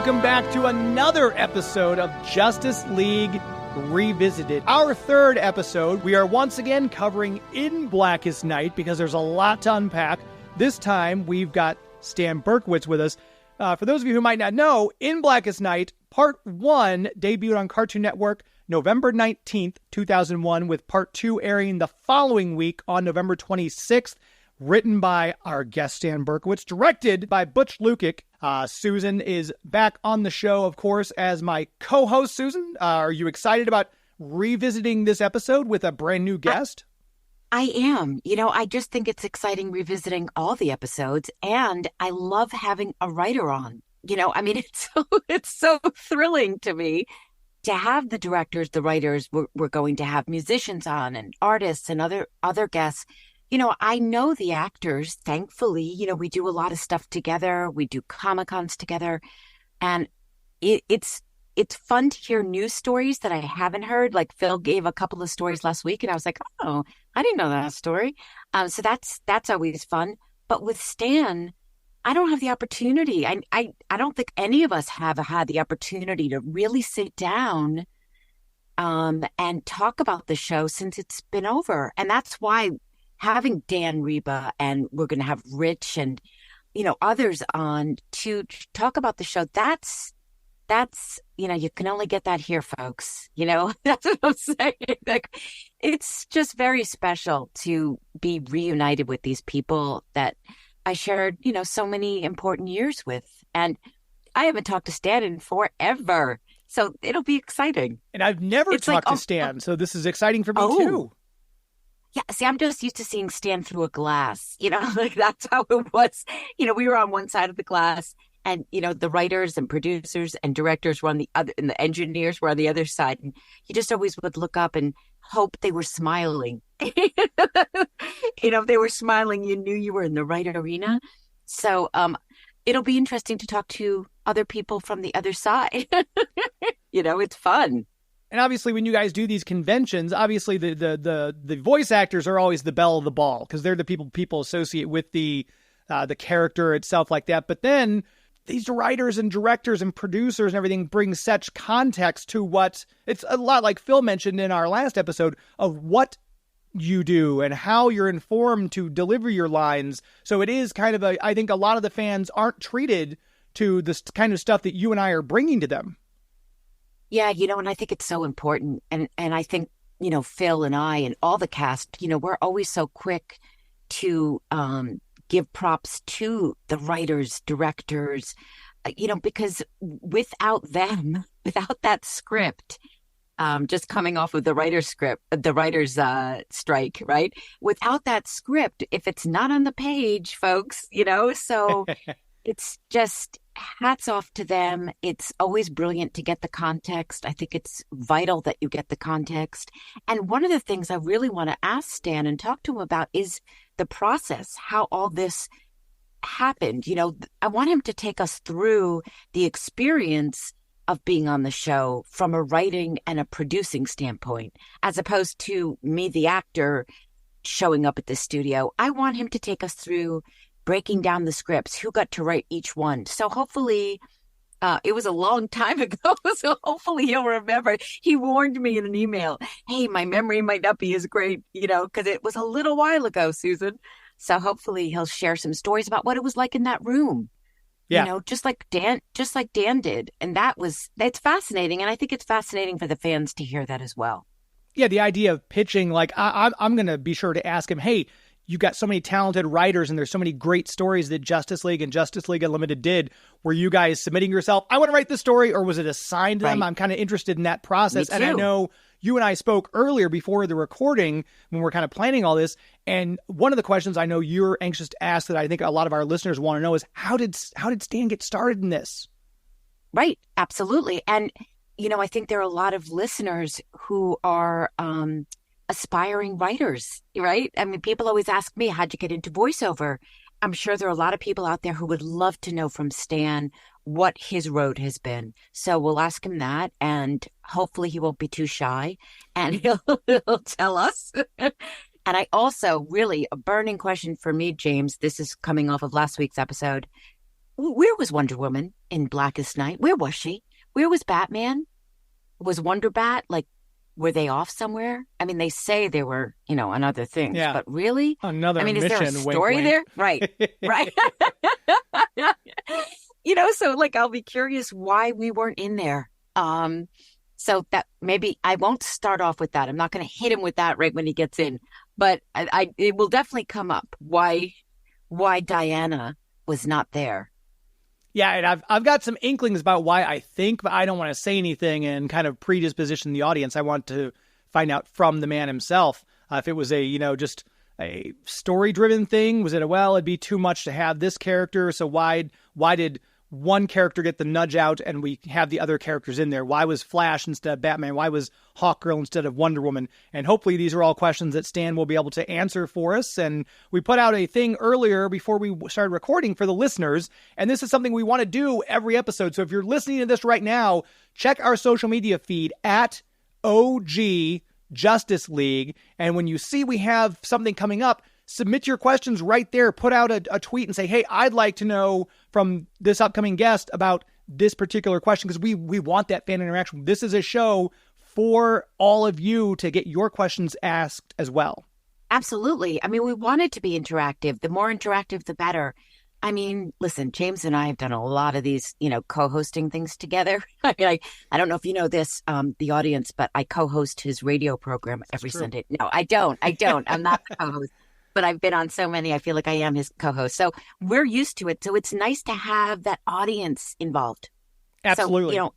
welcome back to another episode of Justice League Revisited. Our third episode, we are once again covering In Blackest Night because there's a lot to unpack. This time, we've got Stan Berkowitz with us. For those of you who might not know, In Blackest Night, Part 1 debuted on Cartoon Network November 19th, 2001, with Part 2 airing the following week on November 26th. Written by our guest Stan Berkowitz, directed by Butch Lukic. Susan is back on the show, of course, as my co-host. Susan, are you excited about revisiting this episode with a brand new guest? I am. I just think it's exciting revisiting all the episodes, and I love having a writer on. It's so thrilling to me to have the directors, the writers. We're going to have musicians on and artists and other guests. I know the actors, thankfully. We do a lot of stuff together. We do Comic-Cons together. And it's fun to hear news stories that I haven't heard. Like Phil gave a couple of stories last week, and I was like, oh, I didn't know that story. So that's always fun. But with Stan, I don't have the opportunity. I don't think any of us have had the opportunity to really sit down and talk about the show since it's been over. And that's why having Dan Reba, and we're going to have Rich and, others on to talk about the show. That's, you can only get that here, folks. That's what I'm saying. Like, it's just very special to be reunited with these people that I shared, so many important years with. And I haven't talked to Stan in forever. So it'll be exciting. And I've never talked to Stan. So this is exciting for me too. Yeah, see, I'm just used to seeing Stan through a glass, like that's how it was. We were on one side of the glass, and, the writers and producers and directors were on the other, and the engineers were on the other side. And you just always would look up and hope they were smiling. If they were smiling, you knew you were in the right arena. So it'll be interesting to talk to other people from the other side. It's fun. And obviously, when you guys do these conventions, obviously the voice actors are always the belle of the ball because they're the people associate with the character itself like that. But then these writers and directors and producers and everything bring such context to what it's a lot like Phil mentioned in our last episode of what you do and how you're informed to deliver your lines. So it is kind of I think a lot of the fans aren't treated to this kind of stuff that you and I are bringing to them. Yeah, and I think it's so important. And I think, Phil and I and all the cast, we're always so quick to give props to the writers, directors, because without them, without that script, just coming off of the writer's strike, right? Without that script, if it's not on the page, folks, so it's just hats off to them. It's always brilliant to get the context. I think it's vital that you get the context. And one of the things I really want to ask Stan and talk to him about is the process, how all this happened. I want him to take us through the experience of being on the show from a writing and a producing standpoint, as opposed to me, the actor, showing up at the studio. I want him to take us through breaking down the scripts, who got to write each one. So hopefully, it was a long time ago, so hopefully he'll remember. He warned me in an email, hey, my memory might not be as great, because it was a little while ago, Susan. So hopefully he'll share some stories about what it was like in that room. Yeah. Just like Dan did. And that's fascinating. And I think it's fascinating for the fans to hear that as well. Yeah, the idea of pitching, like I'm going to be sure to ask him, hey, you've got so many talented writers and there's so many great stories that Justice League and Justice League Unlimited did. Were you guys submitting yourself, I want to write this story, or was it assigned to them? I'm kind of interested in that process. And I know you and I spoke earlier before the recording when we're kind of planning all this. And one of the questions I know you're anxious to ask that I think a lot of our listeners want to know is how did Stan get started in this? Right. Absolutely. And, I think there are a lot of listeners who are, aspiring writers, right? I mean, people always ask me, how'd you get into voiceover? I'm sure there are a lot of people out there who would love to know from Stan what his road has been. So we'll ask him that, and hopefully he won't be too shy, and he'll tell us. And I also really, a burning question for me, James, this is coming off of last week's episode. where was Wonder Woman in Blackest Night? Where was she? Where was Batman? Was Wonder Bat like, were they off somewhere? I mean, they say they were, on other things, Yeah. but really? Another I mean, mission, is there a story wink, there? Right, right. So like, I'll be curious why we weren't in there. So that maybe I won't start off with that. I'm not going to hit him with that right when he gets in, but it will definitely come up why Diana was not there. Yeah, and I've got some inklings about why I think, but I don't want to say anything and kind of predisposition the audience. I want to find out from the man himself if it was just a story-driven thing. Was it it'd be too much to have this character, so why did one character get the nudge out and we have the other characters in there? Why was Flash instead of Batman? Why was Hawkgirl instead of Wonder Woman? And hopefully these are all questions that Stan will be able to answer for us. And we put out a thing earlier before we started recording for the listeners, and this is something we want to do every episode. So if you're listening to this right now, check our social media feed at OG Justice League. And when you see we have something coming up, submit your questions right there. Put out a tweet and say, hey, I'd like to know from this upcoming guest about this particular question, because we want that fan interaction. This is a show for all of you to get your questions asked as well. Absolutely. I mean, we want it to be interactive. The more interactive, the better. I mean, listen, James and I have done a lot of these, co-hosting things together. I mean, I don't know if you know this, the audience, but I co-host his radio program every Sunday. No, I don't. I'm not the co-host. But I've been on so many, I feel like I am his co-host. So we're used to it. So it's nice to have that audience involved. Absolutely. So,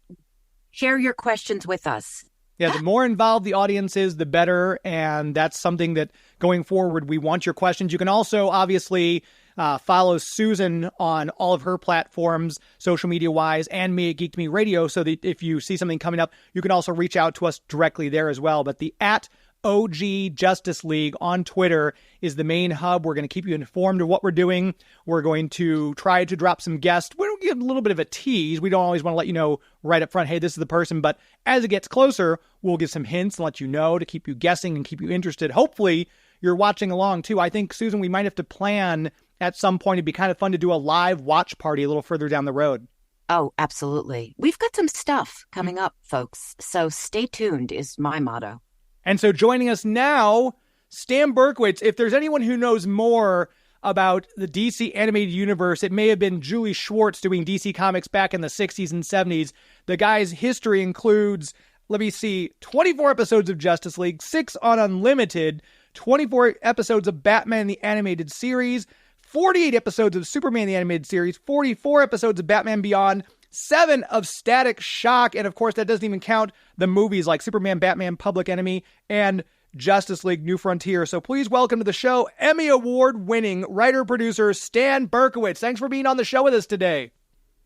share your questions with us. Yeah, the more involved the audience is, the better. And that's something that going forward, we want your questions. You can also obviously follow Susan on all of her platforms, social media wise, and me at Geek to Me Radio. So that if you see something coming up, you can also reach out to us directly there as well. But the @OG Justice League on Twitter is the main hub. We're going to keep you informed of what we're doing. We're going to try to drop some guests. We'll give a little bit of a tease. We don't always want to let you know right up front, hey, this is the person. But as it gets closer, we'll give some hints and let you know to keep you guessing and keep you interested. Hopefully, you're watching along too. I think, Susan, we might have to plan at some point. It'd be kind of fun to do a live watch party a little further down the road. Oh, absolutely. We've got some stuff coming up, folks. So stay tuned is my motto. And so joining us now, Stan Berkowitz. If there's anyone who knows more about the DC animated universe, it may have been Julie Schwartz doing DC Comics back in the 60s and 70s. The guy's history includes, 24 episodes of Justice League, 6 on Unlimited, 24 episodes of Batman the Animated Series, 48 episodes of Superman the Animated Series, 44 episodes of Batman Beyond, 7 of Static Shock, and of course that doesn't even count the movies like Superman, Batman, Public Enemy, and Justice League New Frontier. So please welcome to the show, Emmy Award-winning writer-producer Stan Berkowitz. Thanks for being on the show with us today.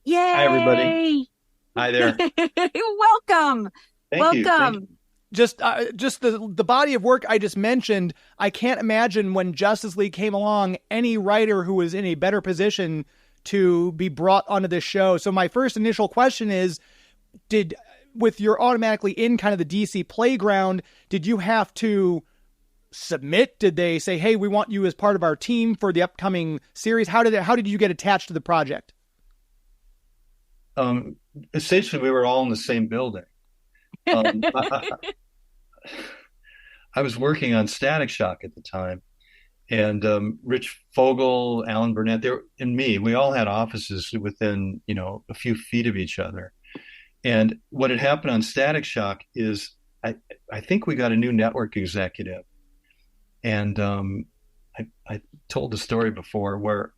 Yay! Hi, everybody. Hi there. Welcome. Thank you. Just the body of work I just mentioned, I can't imagine when Justice League came along, any writer who was in a better position to be brought onto this show. So my first initial question is, with your automatically in kind of the DC playground, did you have to submit? Did they say, hey, we want you as part of our team for the upcoming series? How did you get attached to the project? Essentially, we were all in the same building. I was working on Static Shock at the time. And Rich Fogel, Alan Burnett, and me, we all had offices within, a few feet of each other. And what had happened on Static Shock is I think we got a new network executive. And I told the story before where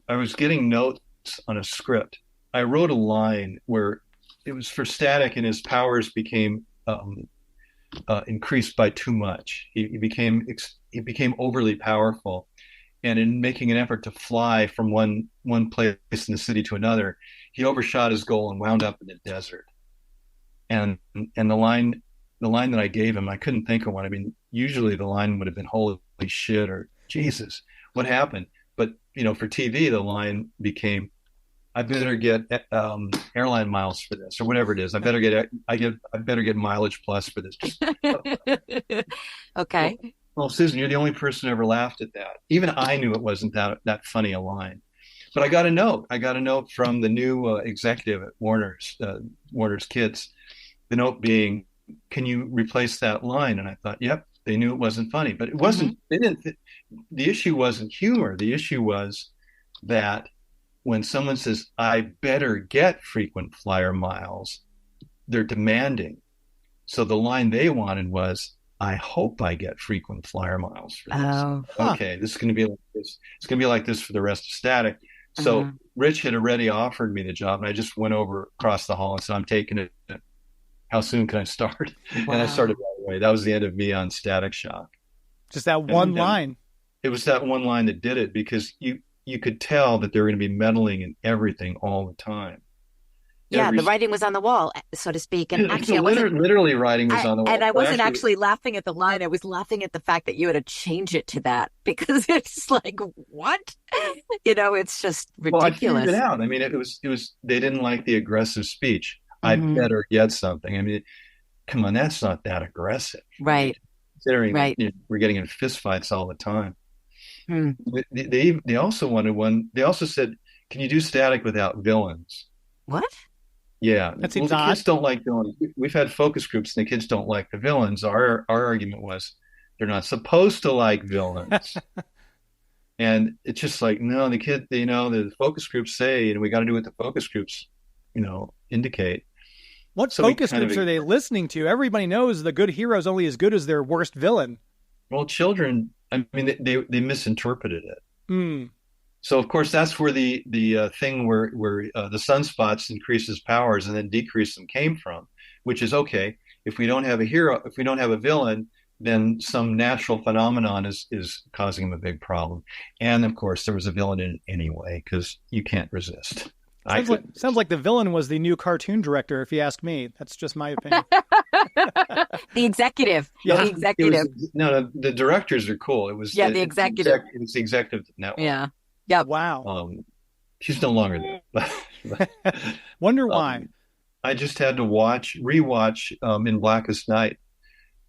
I was getting notes on a script. I wrote a line where it was for Static and his powers became increased by too much. He became overly powerful, and in making an effort to fly from one place in the city to another, he overshot his goal and wound up in the desert. And the line that I gave him, I couldn't think of one. I mean, usually the line would have been "Holy shit" or "Jesus, what happened?" But for TV, the line became, I better get airline miles for this, or whatever it is. I better get mileage plus for this. Okay. Well, Susan, you're the only person who ever laughed at that. Even I knew it wasn't that funny a line. But I got a note. I got a note from the new executive at Warner's Kids. The note being, "Can you replace that line?" And I thought, "Yep." They knew it wasn't funny, but it wasn't. They didn't. The issue wasn't humor. The issue was that when someone says, "I better get frequent flyer miles," they're demanding. So the line they wanted was, "I hope I get frequent flyer miles for this." Oh. Okay, this is going to be like this. It's going to be like this for the rest of Static. So Rich had already offered me the job, and I just went over across the hall and said, "I'm taking it. How soon can I start?" Wow. And I started right away. That was the end of me on Static Shock. Just that one line. It was that one line that did it, because you could tell that they were going to be meddling in everything all the time. Yeah, the writing was on the wall, so to speak. And actually, literally writing was on the wall. And I wasn't actually laughing at the line. I was laughing at the fact that you had to change it to that, because it's like, what? It's just ridiculous. Well, I figured it out. I mean, it was. They didn't like the aggressive speech. I better get something. I mean, come on, that's not that aggressive. Right. Considering we're getting in fistfights all the time. They also wanted one. They also said, "Can you do Static without villains?" What? Yeah. That seems the odd. kids don't like villains. We've had focus groups and the kids don't like the villains. Our argument was they're not supposed to like villains. And it's just like, no, the kid, the focus groups say, we got to do what the focus groups, indicate. What focus groups are they listening to? Everybody knows the good hero is only as good as their worst villain. Well, children, I mean, they misinterpreted it. So, of course, that's where the thing where the sunspots increase his powers and then decrease them came from, which is, okay, if we don't have a hero, if we don't have a villain, then some natural phenomenon is causing him a big problem. And, of course, there was a villain in it anyway, because you can't resist. Sounds like the villain was the new cartoon director, if you ask me. That's just my opinion. The executive. Yeah. The executive. No, the directors are cool. It was the executive. It was the executive network. Yeah. Yeah. Wow. She's no longer there. Wonder why. I just had to rewatch In Blackest Night,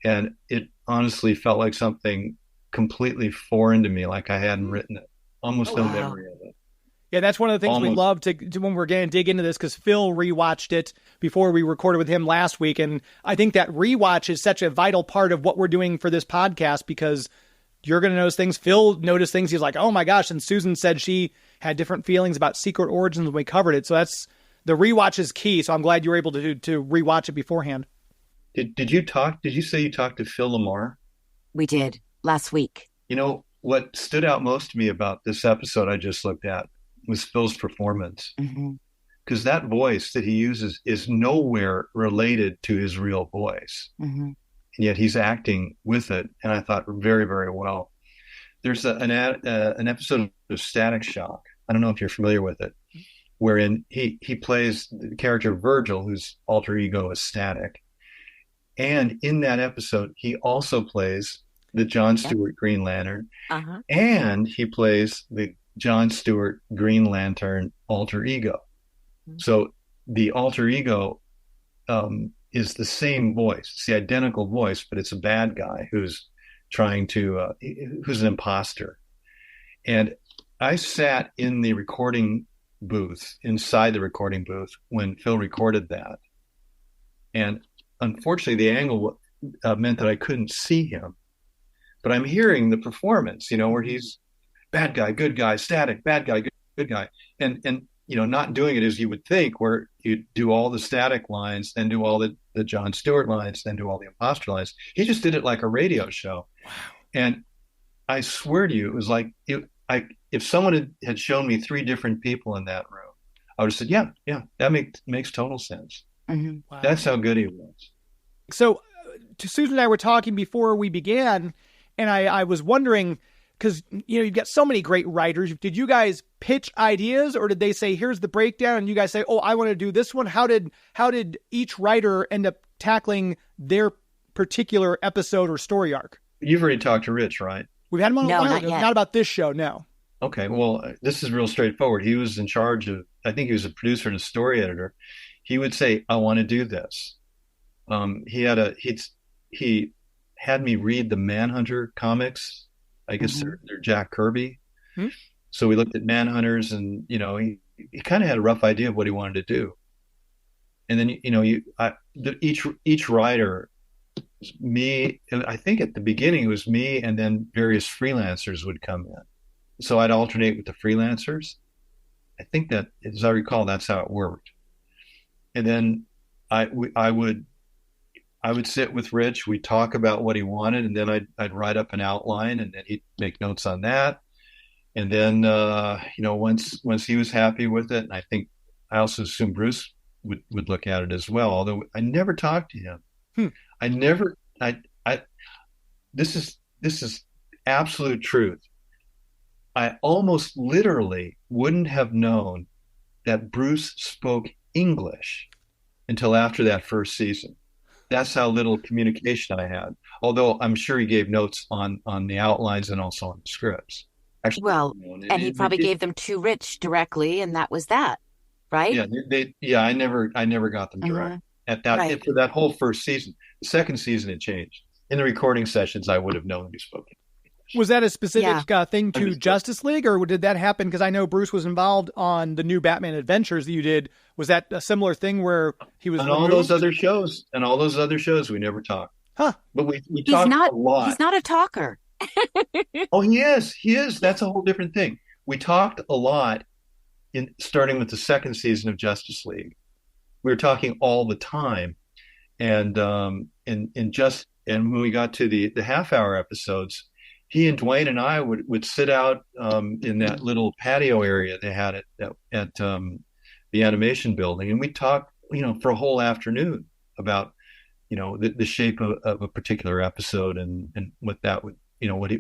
and it honestly felt like something completely foreign to me, like I hadn't written it. Almost no memory of it. Yeah, that's one of the things we love to when we're going to dig into this, because Phil rewatched it before we recorded with him last week. And I think that rewatch is such a vital part of what we're doing for this podcast, because you're going to notice things. Phil noticed things. He's like, oh my gosh. And Susan said she had different feelings about Secret Origins when we covered it. So the rewatch is key. So I'm glad you were able to rewatch it beforehand. Did you say you talked to Phil Lamar? We did last week. What stood out most to me about this episode I just looked at was Phil's performance, because that voice that he uses is nowhere related to his real voice, and yet he's acting with it. And I thought very, very well. There's an episode of Static Shock. I don't know if you're familiar with it, wherein he plays the character Virgil, whose alter ego is Static, and in that episode he also plays the John Stewart Green Lantern, and he plays the John Stewart Green Lantern alter ego. So the alter ego is the same voice. It's the identical voice, but it's a bad guy who's trying to, who's an imposter. And I sat in the recording booth, inside the recording booth, when Phil recorded that. And unfortunately, the angle meant that I couldn't see him. But I'm hearing the performance, where he's bad guy, good guy, Static, bad guy, good guy. And not doing it as you would think, where you do all the Static lines, then do all the John Stewart lines, then do all the imposter lines. He just did it like a radio show. Wow. And I swear to you, it was like, if someone had shown me three different people in that room, I would have said, yeah, that makes total sense. Wow. That's how good he was. So Susan and I were talking before we began, and I was wondering, because you've got so many great writers. Did you guys pitch ideas, or did they say, here's the breakdown, and you guys say, oh, I want to do this one? How did each writer end up tackling their particular episode or story arc? You've already talked to Rich, right? We've had him on. No, not about this show. No. Okay, well, this is real straightforward. He was in charge of, I think he was a producer and a story editor. He would say, I want to do this. He had me read the Manhunter comics. I guess they're Jack Kirby. So we looked at Manhunters, and he kind of had a rough idea of what he wanted to do. And then each writer, me, and I think at the beginning it was me, and then various freelancers would come in. So I'd alternate with the freelancers. I think that, as I recall, that's how it worked. And then I would sit with Rich. We'd talk about what he wanted, and then I'd write up an outline, and then he'd make notes on that. And then once he was happy with it, and I think I also assume Bruce would look at it as well. Although I never talked to him. I never. This is absolute truth. I almost literally wouldn't have known that Bruce spoke English until after that first season. That's how little communication I had. Although I'm sure he gave notes on the outlines and also on the scripts. Actually, well, and he probably gave them to Rich directly, and that was that, right? Yeah, I never got them direct at that right. For that whole first season. The second season it changed. In the recording sessions, I would have known he spoke English. Was that a specific thing to Justice League, or did that happen? Because I know Bruce was involved on the new Batman Adventures that you did. Was that a similar thing where he was on all those other shows? And all those other shows, we never talked. Huh? But we talked a lot. He's not a talker. Oh, he is. He is. That's a whole different thing. We talked a lot starting with the second season of Justice League. We were talking all the time, and when we got to the half-hour episodes, he and Dwayne and I would sit out in that little patio area they had at the animation building, and we'd talk, for a whole afternoon about, the shape of a particular episode and what that would,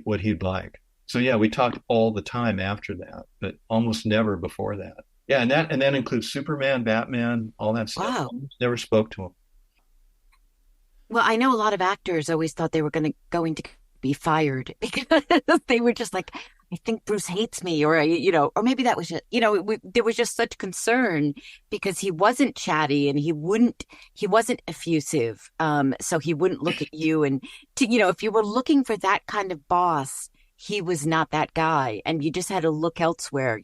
what he'd like. So yeah, we talked all the time after that, but almost never before that. Yeah, and that includes Superman, Batman, all that stuff. Wow. Never spoke to him. Well, I know a lot of actors always thought they were going to be fired because they were just like, I think Bruce hates me, or or maybe that was just, there was just such concern because he wasn't chatty and he wasn't effusive, so he wouldn't look at you, and if you were looking for that kind of boss, he was not that guy, and you just had to look elsewhere,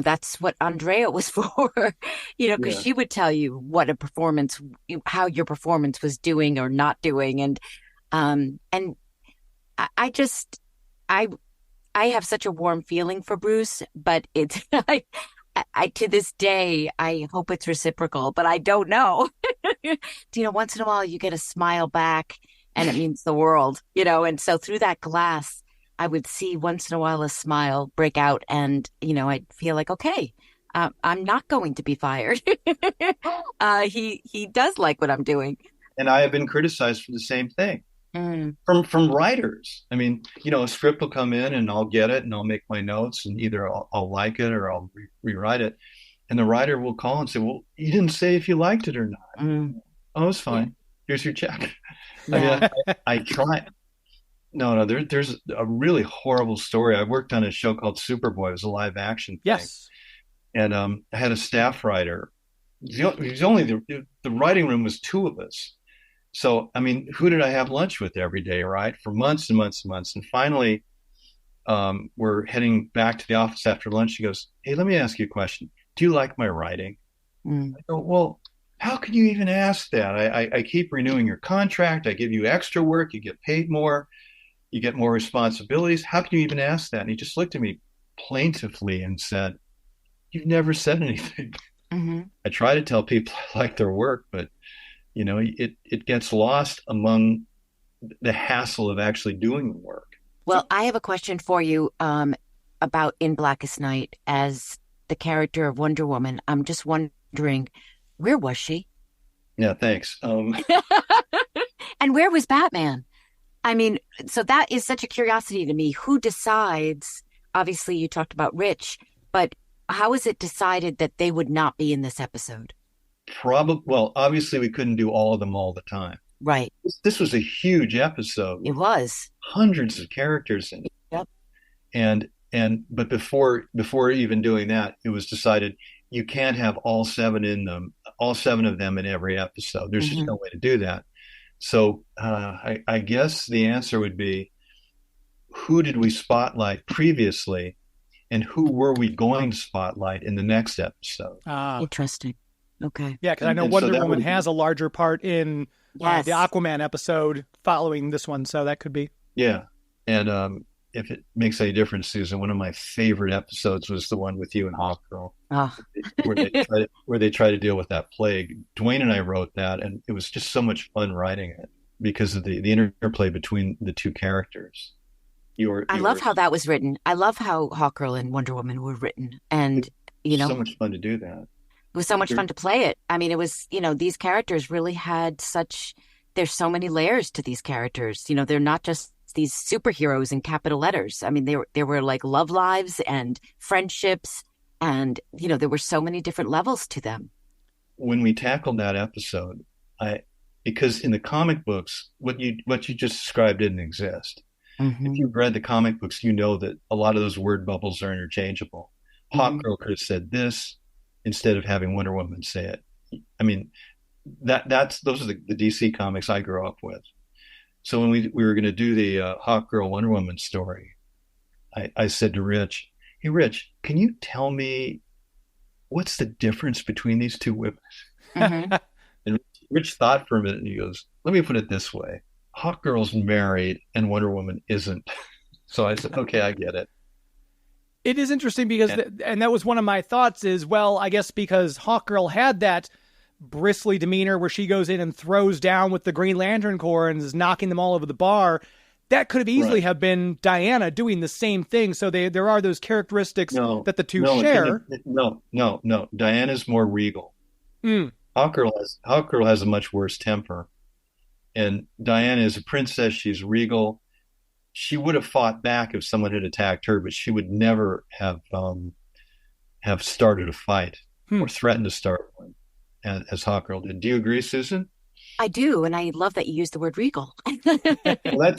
that's what Andrea was for, because she would tell you what a performance, how your performance was doing or not doing. And I have such a warm feeling for Bruce, but it's, I to this day, I hope it's reciprocal, but I don't know. Once in a while you get a smile back and it means the world, and so through that glass, I would see once in a while a smile break out, and, I'd feel like, okay, I'm not going to be fired. He does like what I'm doing. And I have been criticized for the same thing from writers. I mean, a script will come in and I'll get it and I'll make my notes, and either I'll like it or I'll rewrite it. And the writer will call and say, well, you didn't say if you liked it or not. Oh, it's fine. Yeah. Here's your check. Yeah. I try. No, there's a really horrible story. I worked on a show called Superboy. It was a live action thing. Yes. And I had a staff writer. The writing room was two of us. So, I mean, who did I have lunch with every day, right? For months and months and months. And finally, we're heading back to the office after lunch. She goes, hey, let me ask you a question. Do you like my writing? I go, well, how can you even ask that? I keep renewing your contract. I give you extra work. You get paid more. You get more responsibilities. How can you even ask that? And he just looked at me plaintively and said, you've never said anything. Mm-hmm. I try to tell people I like their work, but, it gets lost among the hassle of actually doing the work. Well, I have a question for you about In Blackest Night as the character of Wonder Woman. I'm just wondering, where was she? Yeah, thanks. And where was Batman? I mean, so that is such a curiosity to me. Who decides? Obviously, you talked about Rich, but how is it decided that they would not be in this episode? Well, obviously, we couldn't do all of them all the time. Right. This was a huge episode. It was. Hundreds of characters in it. Yep. But before even doing that, it was decided you can't have all seven of them in every episode. There's just no way to do that. So I guess the answer would be who did we spotlight previously and who were we going to spotlight in the next episode. Interesting. Okay. Yeah, because I know And Wonder so Woman has a larger part in the Aquaman episode following this one, so that could be. Yeah. And if it makes any difference, Susan, one of my favorite episodes was the one with you and Hawkgirl, where they try to deal with that plague. Dwayne and I wrote that, and it was just so much fun writing it because of the interplay between the two characters. I love how that was written. I love how Hawkgirl and Wonder Woman were written, and so much fun to do that. It was so much fun to play it. I mean, it was, these characters really had there's so many layers to these characters. They're not just these superheroes in capital letters. I mean, there were like love lives and friendships, and, there were so many different levels to them. When we tackled that episode, because in the comic books, what you just described didn't exist. Mm-hmm. If you've read the comic books, you know that a lot of those word bubbles are interchangeable. Mm-hmm. Hawkgirl could have said this instead of having Wonder Woman say it. I mean, those are the DC comics I grew up with. So when we were going to do the Hawkgirl Wonder Woman story, I said to Rich, "Hey, Rich, can you tell me what's the difference between these two women?" Mm-hmm. And Rich thought for a minute, and he goes, "Let me put it this way. Hawkgirl's married and Wonder Woman isn't." So I said, "Okay, I get it." It is interesting because, and that was one of my thoughts is, well, I guess because Hawkgirl had that bristly demeanor where she goes in and throws down with the Green Lantern Corps and is knocking them all over the bar, that could have easily have been Diana doing the same thing. So there are those characteristics that the two share. No. Diana's more regal. Mm. Hawkgirl has a much worse temper. And Diana is a princess. She's regal. She would have fought back if someone had attacked her, but she would never have started a fight or threatened to start one, as Hawkgirl did. Do you agree, Susan? I do, and I love that you use the word regal. Well,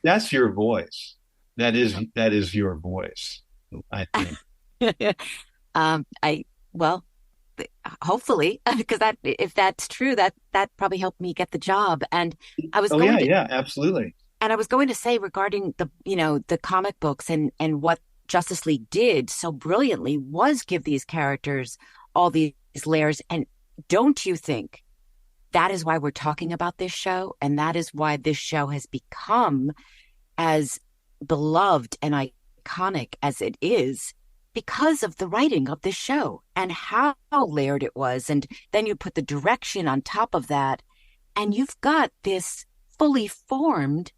that's your voice. That is your voice, I think. Hopefully, because if that's true, that probably helped me get the job. And I was absolutely. And I was going to say regarding the comic books and what Justice League did so brilliantly was give these characters all these layers. And don't you think that is why we're talking about this show? And that is why this show has become as beloved and iconic as it is, because of the writing of this show and how layered it was. And then you put the direction on top of that, and you've got this fully formed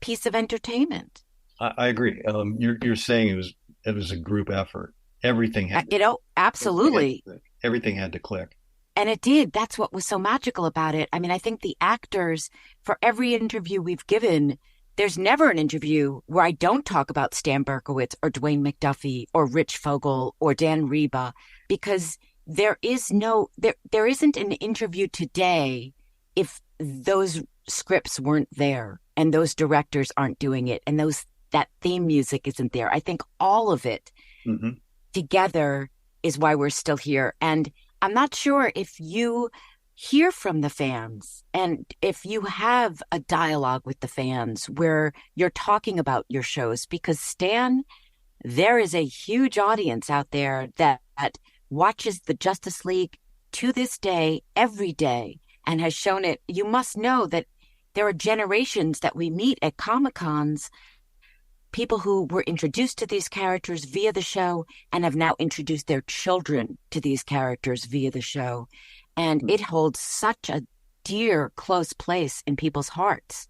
piece of entertainment. I agree. You're saying it was a group effort. Everything had absolutely. Everything had to click. And it did. That's what was so magical about it. I mean, I think the actors, for every interview we've given, there's never an interview where I don't talk about Stan Berkowitz or Dwayne McDuffie or Rich Fogel or Dan Reba, because there isn't an interview today if those scripts weren't there and those directors aren't doing it and that theme music isn't there. I think all of it together is why we're still here. And I'm not sure if you hear from the fans and if you have a dialogue with the fans where you're talking about your shows, because Stan, there is a huge audience out there that watches the Justice League to this day, every day, and has shown it. You must know that there are generations that we meet at Comic-Cons, people who were introduced to these characters via the show and have now introduced their children to these characters via the show. And it holds such a dear, close place in people's hearts.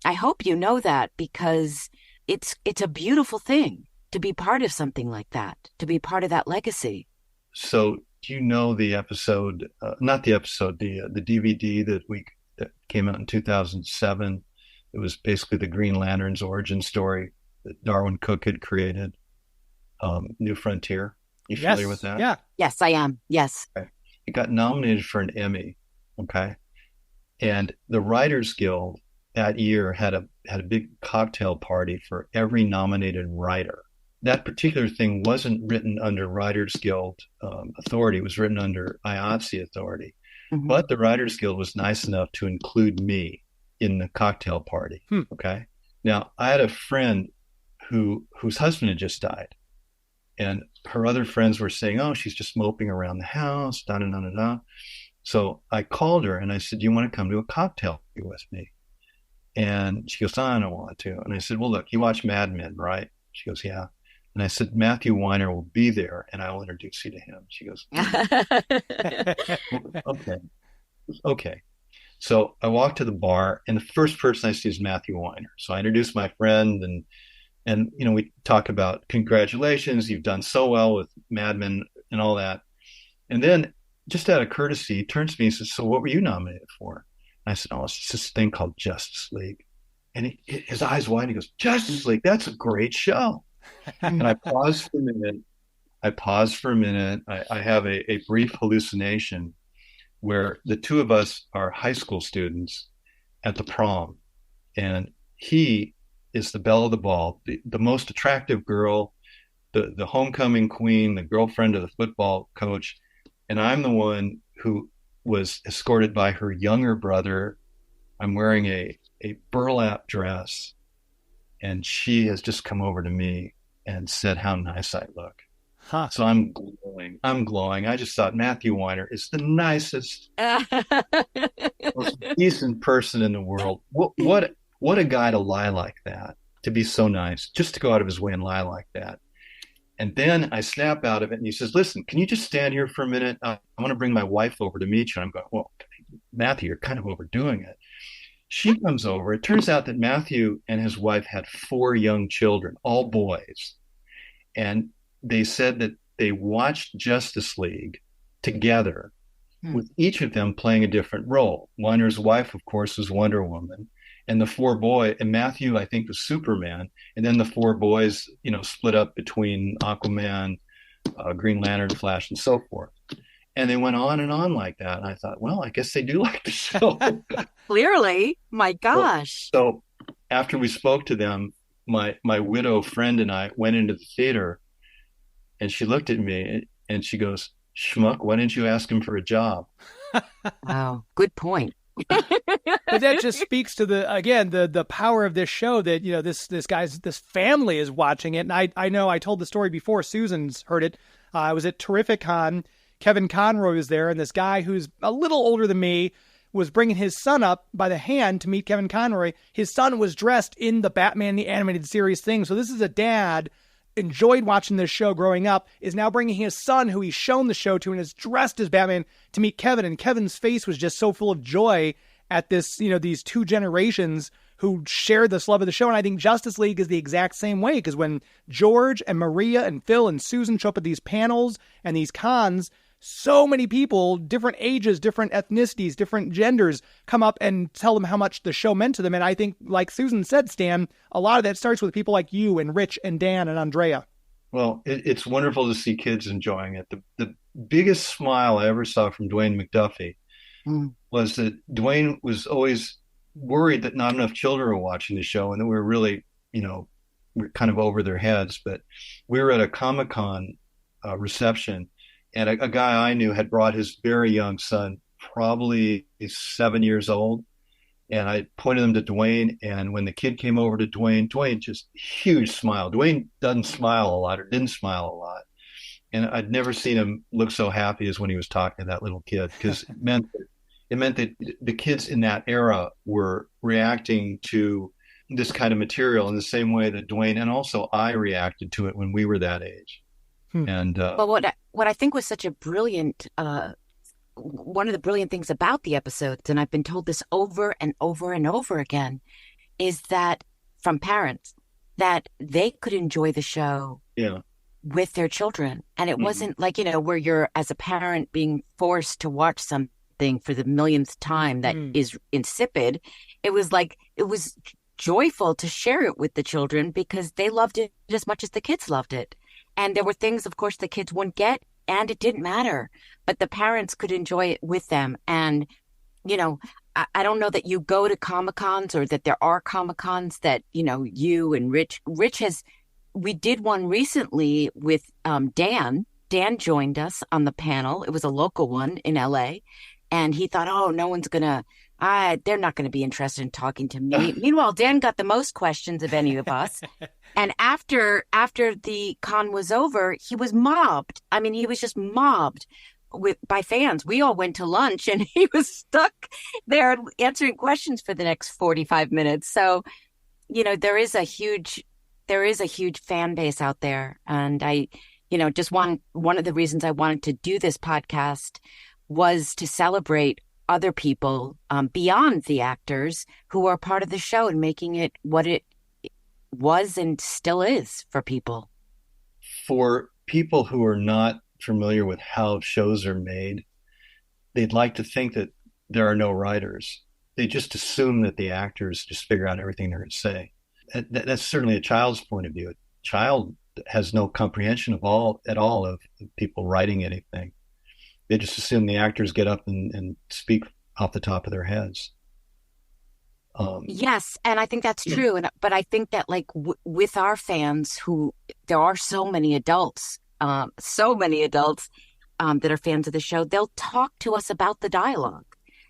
I hope you know that, because it's a beautiful thing to be part of something like that, to be part of that legacy. So do you know the episode, not the episode, the DVD that came out in 2007? It was basically the Green Lantern's origin story that Darwin Cook had created, New Frontier. You familiar with that? Yeah. Yes, I am. Yes. Okay. It got nominated for an Emmy. Okay. And the Writers Guild that year had a big cocktail party for every nominated writer. That particular thing wasn't written under Writers Guild authority. It was written under IATSE authority. Mm-hmm. But the Writers Guild was nice enough to include me in the cocktail party. Okay. Now, I had a friend whose husband had just died. And her other friends were saying, oh, she's just moping around the house, da da da da da. So I called her and I said, do you want to come to a cocktail with me? And she goes, oh, I don't want to. And I said, well, look, you watch Mad Men, right? She goes, yeah. And I said, Matthew Weiner will be there and I will introduce you to him. She goes, okay. Okay. So I walk to the bar and the first person I see is Matthew Weiner. So I introduce my friend and we talk about congratulations, you've done so well with Mad Men and all that. And then just out of courtesy, he turns to me and says, so what were you nominated for? And I said, oh, it's this thing called Justice League. And his eyes widen. He goes, Justice League, that's a great show. And I paused for a minute. I have a brief hallucination where the two of us are high school students at the prom. And he is the belle of the ball, the most attractive girl, the homecoming queen, the girlfriend of the football coach. And I'm the one who was escorted by her younger brother. I'm wearing a burlap dress. And she has just come over to me and said how nice I look. Huh. So I'm glowing. I just thought Matthew Weiner is the nicest, most decent person in the world. What a guy to lie like that, to be so nice, just to go out of his way and lie like that. And then I snap out of it and he says, listen, can you just stand here for a minute? I want to bring my wife over to meet you. And I'm going, well, Matthew, you're kind of overdoing it. She comes over. It turns out that Matthew and his wife had 4 young children, all boys. And they said that they watched Justice League together with each of them playing a different role. Weiner's wife, of course, was Wonder Woman. And the 4 boys, and Matthew, I think, was Superman. And then the 4 boys, split up between Aquaman, Green Lantern, Flash, and so forth. And they went on and on like that. And I thought, well, I guess they do like the show. Clearly. My gosh. So after we spoke to them, my widow friend and I went into the theater and she looked at me and she goes, Schmuck, why didn't you ask him for a job? Wow. Good point. But that just speaks to the power of this show that, this family is watching it. And I know I told the story before. Susan's heard it. I was at Terrificon. Kevin Conroy was there, and this guy who's a little older than me was bringing his son up by the hand to meet Kevin Conroy. His son was dressed in the Batman the Animated Series thing. So this is a dad, enjoyed watching this show growing up, is now bringing his son, who he's shown the show to and is dressed as Batman, to meet Kevin. And Kevin's face was just so full of joy at this, these 2 generations who shared this love of the show. And I think Justice League is the exact same way, because when George and Maria and Phil and Susan show up at these panels and these cons, so many people, different ages, different ethnicities, different genders, come up and tell them how much the show meant to them. And I think, like Susan said, Stan, a lot of that starts with people like you and Rich and Dan and Andrea. Well, it's wonderful to see kids enjoying it. The biggest smile I ever saw from Dwayne McDuffie was that Dwayne was always worried that not enough children were watching the show and that we were really, we're kind of over their heads. But we were at a Comic-Con reception, and a guy I knew had brought his very young son, probably 7 years old. And I pointed him to Dwayne. And when the kid came over to Dwayne just huge smile. Dwayne doesn't smile a lot, or didn't smile a lot. And I'd never seen him look so happy as when he was talking to that little kid, because it meant that the kids in that era were reacting to this kind of material in the same way that Dwayne and also I reacted to it when we were that age. And well, what I think was such a brilliant, one of the brilliant things about the episodes, and I've been told this over and over and over again, is that from parents, that they could enjoy the show with their children. And it wasn't like, where you're, as a parent, being forced to watch something for the millionth time that is insipid. It was like, it was joyful to share it with the children because they loved it as much as the kids loved it. And there were things, of course, the kids wouldn't get, and it didn't matter. But the parents could enjoy it with them. And, I don't know that you go to Comic-Cons or that there are Comic-Cons that, you and Rich we did one recently with Dan. Dan joined us on the panel. It was a local one in LA. And he thought, oh, no one's going to They're not going to be interested in talking to me. Meanwhile, Dan got the most questions of any of us. And after the con was over, he was mobbed. I mean, he was just mobbed by fans. We all went to lunch and he was stuck there answering questions for the next 45 minutes. So, there is a huge fan base out there. And I, just one of the reasons I wanted to do this podcast was to celebrate other people beyond the actors who are part of the show and making it what it was and still is for people. For people who are not familiar with how shows are made, they'd like to think that there are no writers. They just assume that the actors just figure out everything they're going to say. That's certainly a child's point of view. A child has no comprehension at all of people writing anything. They just assume the actors get up and speak off the top of their heads. Yes, and I think that's true. But I think that with our fans, who there are so many adults that are fans of the show, they'll talk to us about the dialogue.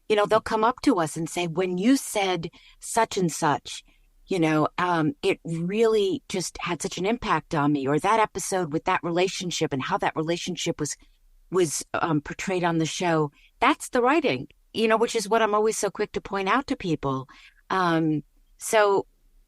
They'll come up to us and say, when you said such and such, it really just had such an impact on me, or that episode with that relationship and how that relationship was portrayed on the show. That's the writing, which is what I'm always so quick to point out to people. So,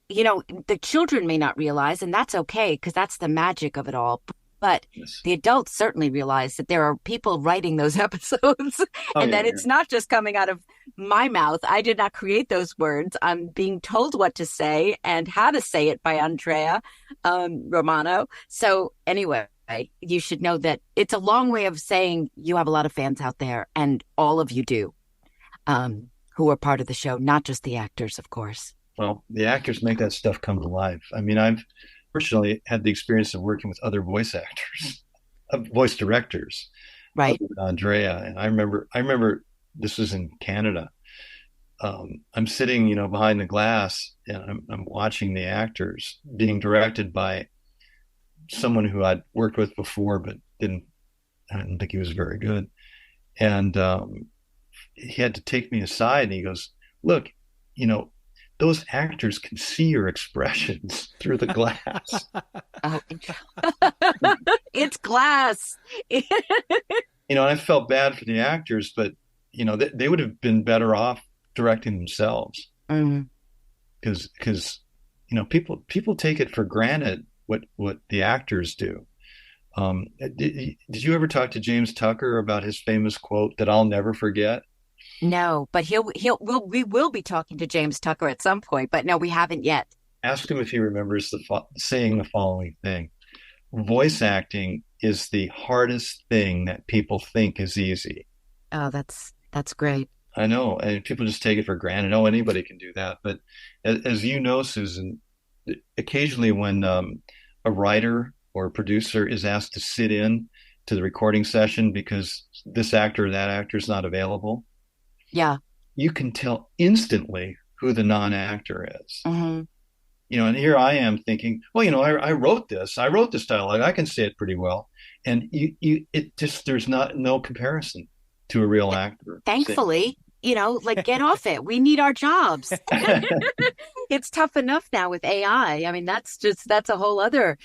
the children may not realize, and that's okay, because that's the magic of it all. But yes, the adults certainly realize that there are people writing those episodes it's not just coming out of my mouth. I did not create those words. I'm being told what to say and how to say it by Andrea Romano. So anyway, you should know that it's a long way of saying you have a lot of fans out there, and all of you do, who are part of the show, not just the actors, of course. Well, the actors make that stuff come to life. I mean, I've personally had the experience of working with other voice actors, voice directors, right? Andrea, and I remember this was in Canada. I'm sitting, behind the glass, and I'm watching the actors being directed by someone who I'd worked with before, but I didn't think he was very good. And he had to take me aside, and he goes, "Look, those actors can see your expressions through the glass." Oh, it's glass. And I felt bad for the actors, but they would have been better off directing themselves, because people take it for granted what the actors do. Did you ever talk to James Tucker about his famous quote that I'll never forget? No, but we will be talking to James Tucker at some point, but no, we haven't yet. Ask him if he remembers saying the following thing: voice acting is the hardest thing that people think is easy. Oh, that's great. I know, and people just take it for granted. Oh, anybody can do that. But as you know, Susan, occasionally when a writer or a producer is asked to sit in to the recording session because this actor or that actor is not available, yeah, you can tell instantly who the non-actor is. Mm-hmm. And here I am thinking, well, I wrote this dialogue. I can say it pretty well. And there's no comparison to a real actor. Thankfully, get off it. We need our jobs. It's tough enough now with AI. I mean, that's a whole other,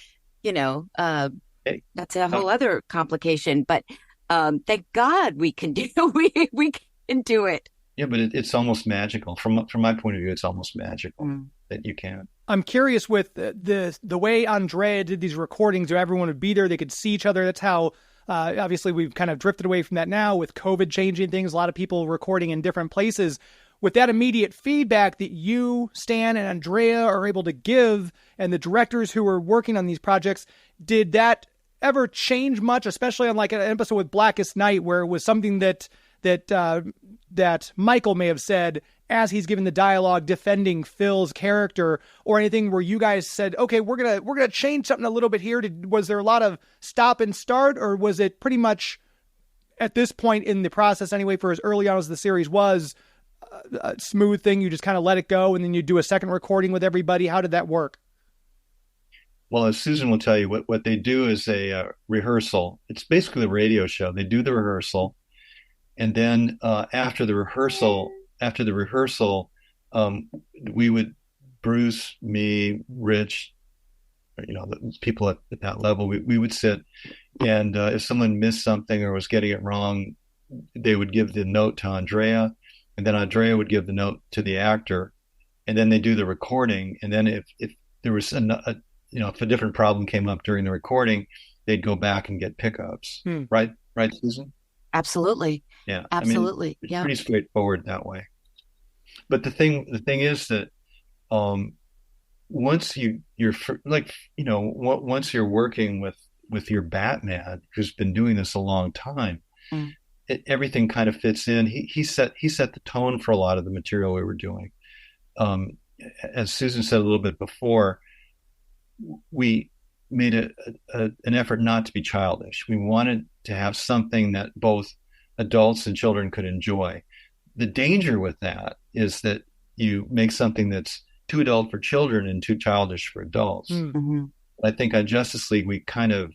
that's a whole other complication. But thank God we can we can do it. Yeah, but it's almost magical. From my point of view, it's almost magical that you can. I'm curious with the way Andrea did these recordings, where everyone would be there, they could see each other. That's how, obviously, we've kind of drifted away from that now with COVID changing things. A lot of people recording in different places. With that immediate feedback that you, Stan, and Andrea are able to give, and the directors who are working on these projects, did that ever change much, especially on like an episode with Blackest Night, where it was something that Michael may have said as he's given the dialogue defending Phil's character, or anything where you guys said, okay, we're gonna change something a little bit here? Was there a lot of stop and start, or was it pretty much at this point in the process anyway, for as early on as the series was, a smooth thing, you just kind of let it go and then you do a second recording with everybody? How did that work? Well, as Susan will tell you, what they do is a rehearsal. It's basically a radio show. They do the rehearsal, and then after the rehearsal, after the rehearsal, we would, Bruce, me, Rich, the people at that level, we would sit, and if someone missed something or was getting it wrong, they would give the note to Andrea, and then Andrea would give the note to the actor, and then they do the recording. And then if there was if a different problem came up during the recording, thing, they'd go back and get pickups. Right, Susan? Absolutely. Yeah, absolutely. I mean, it's pretty straightforward that way. But the thing is that once once you're working with your Batman, who's been doing this a long time, everything kind of fits in. He set the tone for a lot of the material we were doing. As Susan said a little bit before, we made an effort not to be childish. We wanted to have something that both adults and children could enjoy. The danger with that is that you make something that's too adult for children and too childish for adults. Mm-hmm. I think on Justice League, we kind of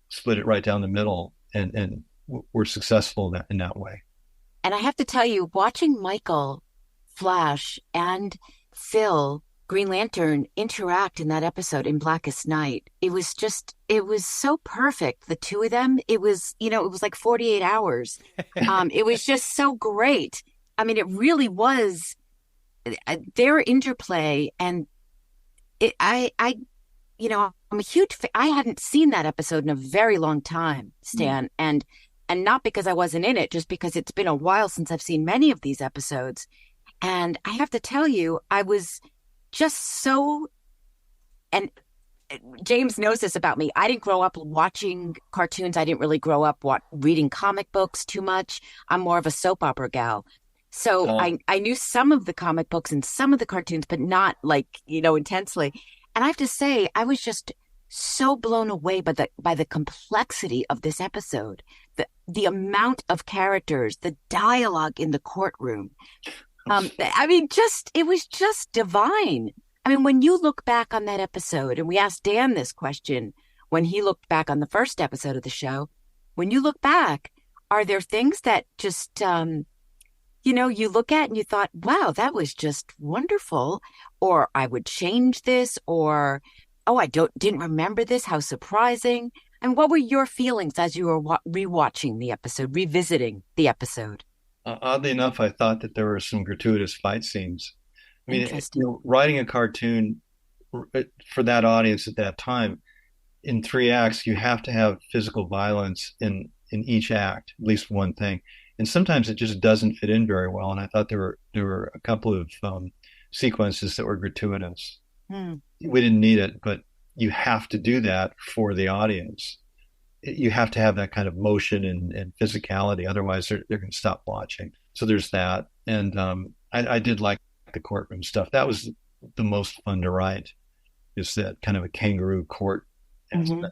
split it right down the middle, and we're successful in that way. And I have to tell you, watching Michael, Flash, and Phil, Green Lantern, interact in that episode in Blackest Night, it was so perfect. The two of them, it was like 48 hours. It was just so great. I mean, it really was their interplay. And I'm a huge fan. I hadn't seen that episode in a very long time, Stan. And not because I wasn't in it, just because it's been a while since I've seen many of these episodes. And I have to tell you, I was just so, and James knows this about me. I didn't grow up watching cartoons. I didn't really grow up reading comic books too much. I'm more of a soap opera gal. So I knew some of the comic books and some of the cartoons, but not intensely. And I have to say, I was just so blown away by the complexity of this episode, the amount of characters, the dialogue in the courtroom. It was just divine. I mean, when you look back on that episode, and we asked Dan this question when he looked back on the first episode of the show, when you look back, are there things that just, you look at and you thought, wow, that was just wonderful, or I would change this, or, oh, I didn't remember this, how surprising. And what were your feelings as you were rewatching the episode, revisiting the episode? Oddly enough, I thought that there were some gratuitous fight scenes. I mean, writing a cartoon for that audience at that time, in 3 acts, you have to have physical violence in each act, at least one thing. And sometimes it just doesn't fit in very well. And I thought there were a couple of sequences that were gratuitous. We didn't need it, but you have to do that for the audience. You have to have that kind of motion and physicality. Otherwise, they're going to stop watching. So there's that. And I did like the courtroom stuff. That was the most fun to write, is that kind of a kangaroo court aspect. Mm-hmm.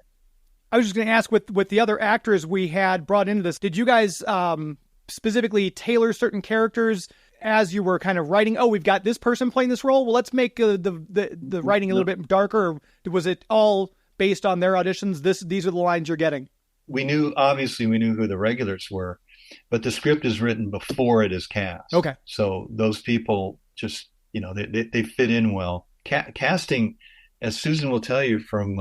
I was just going to ask, with the other actors we had brought into this, did you guys specifically tailor certain characters as you were kind of writing? Oh, we've got this person playing this role. Well, let's make the writing a little bit darker. Or was it all based on their auditions? These are the lines you're getting. We knew who the regulars were, but the script is written before it is cast. Okay. So those people just, they fit in well. Casting, as Susan will tell you from,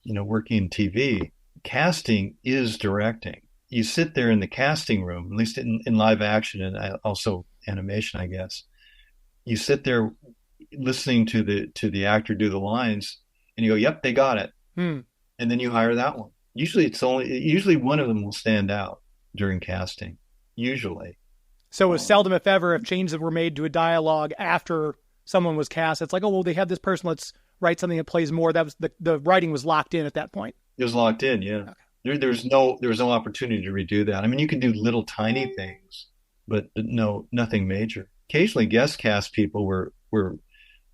working in TV, casting is directing. You sit there in the casting room, at least in live action and also animation, I guess. You sit there listening to the actor do the lines, and you go, "Yep, they got it." And then you hire that one. Usually one of them will stand out during casting. Usually. So it was seldom, if ever, if changes were made to a dialogue after someone was cast. It's like, oh, well, they have this person. Let's write something that plays more. That was the writing was locked in at that point. It was locked in, yeah. Okay. There was no opportunity to redo that. I mean, you can do little tiny things, but nothing major. Occasionally, guest cast people were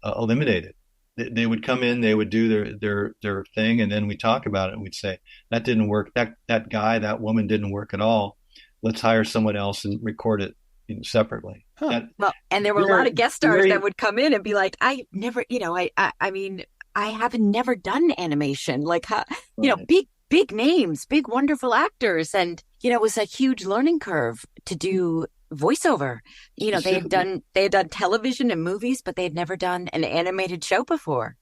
eliminated. They would come in, they would do their thing, and then we talk about it, and we'd say, that didn't work. That guy, that woman didn't work at all. Let's hire someone else and record it separately. Huh. And there were a lot of guest stars that would come in and be like, I never, I haven't never done animation. Like, big names, big, wonderful actors. And, it was a huge learning curve to do voiceover. Specifically. They had done television and movies, but they had never done an animated show before.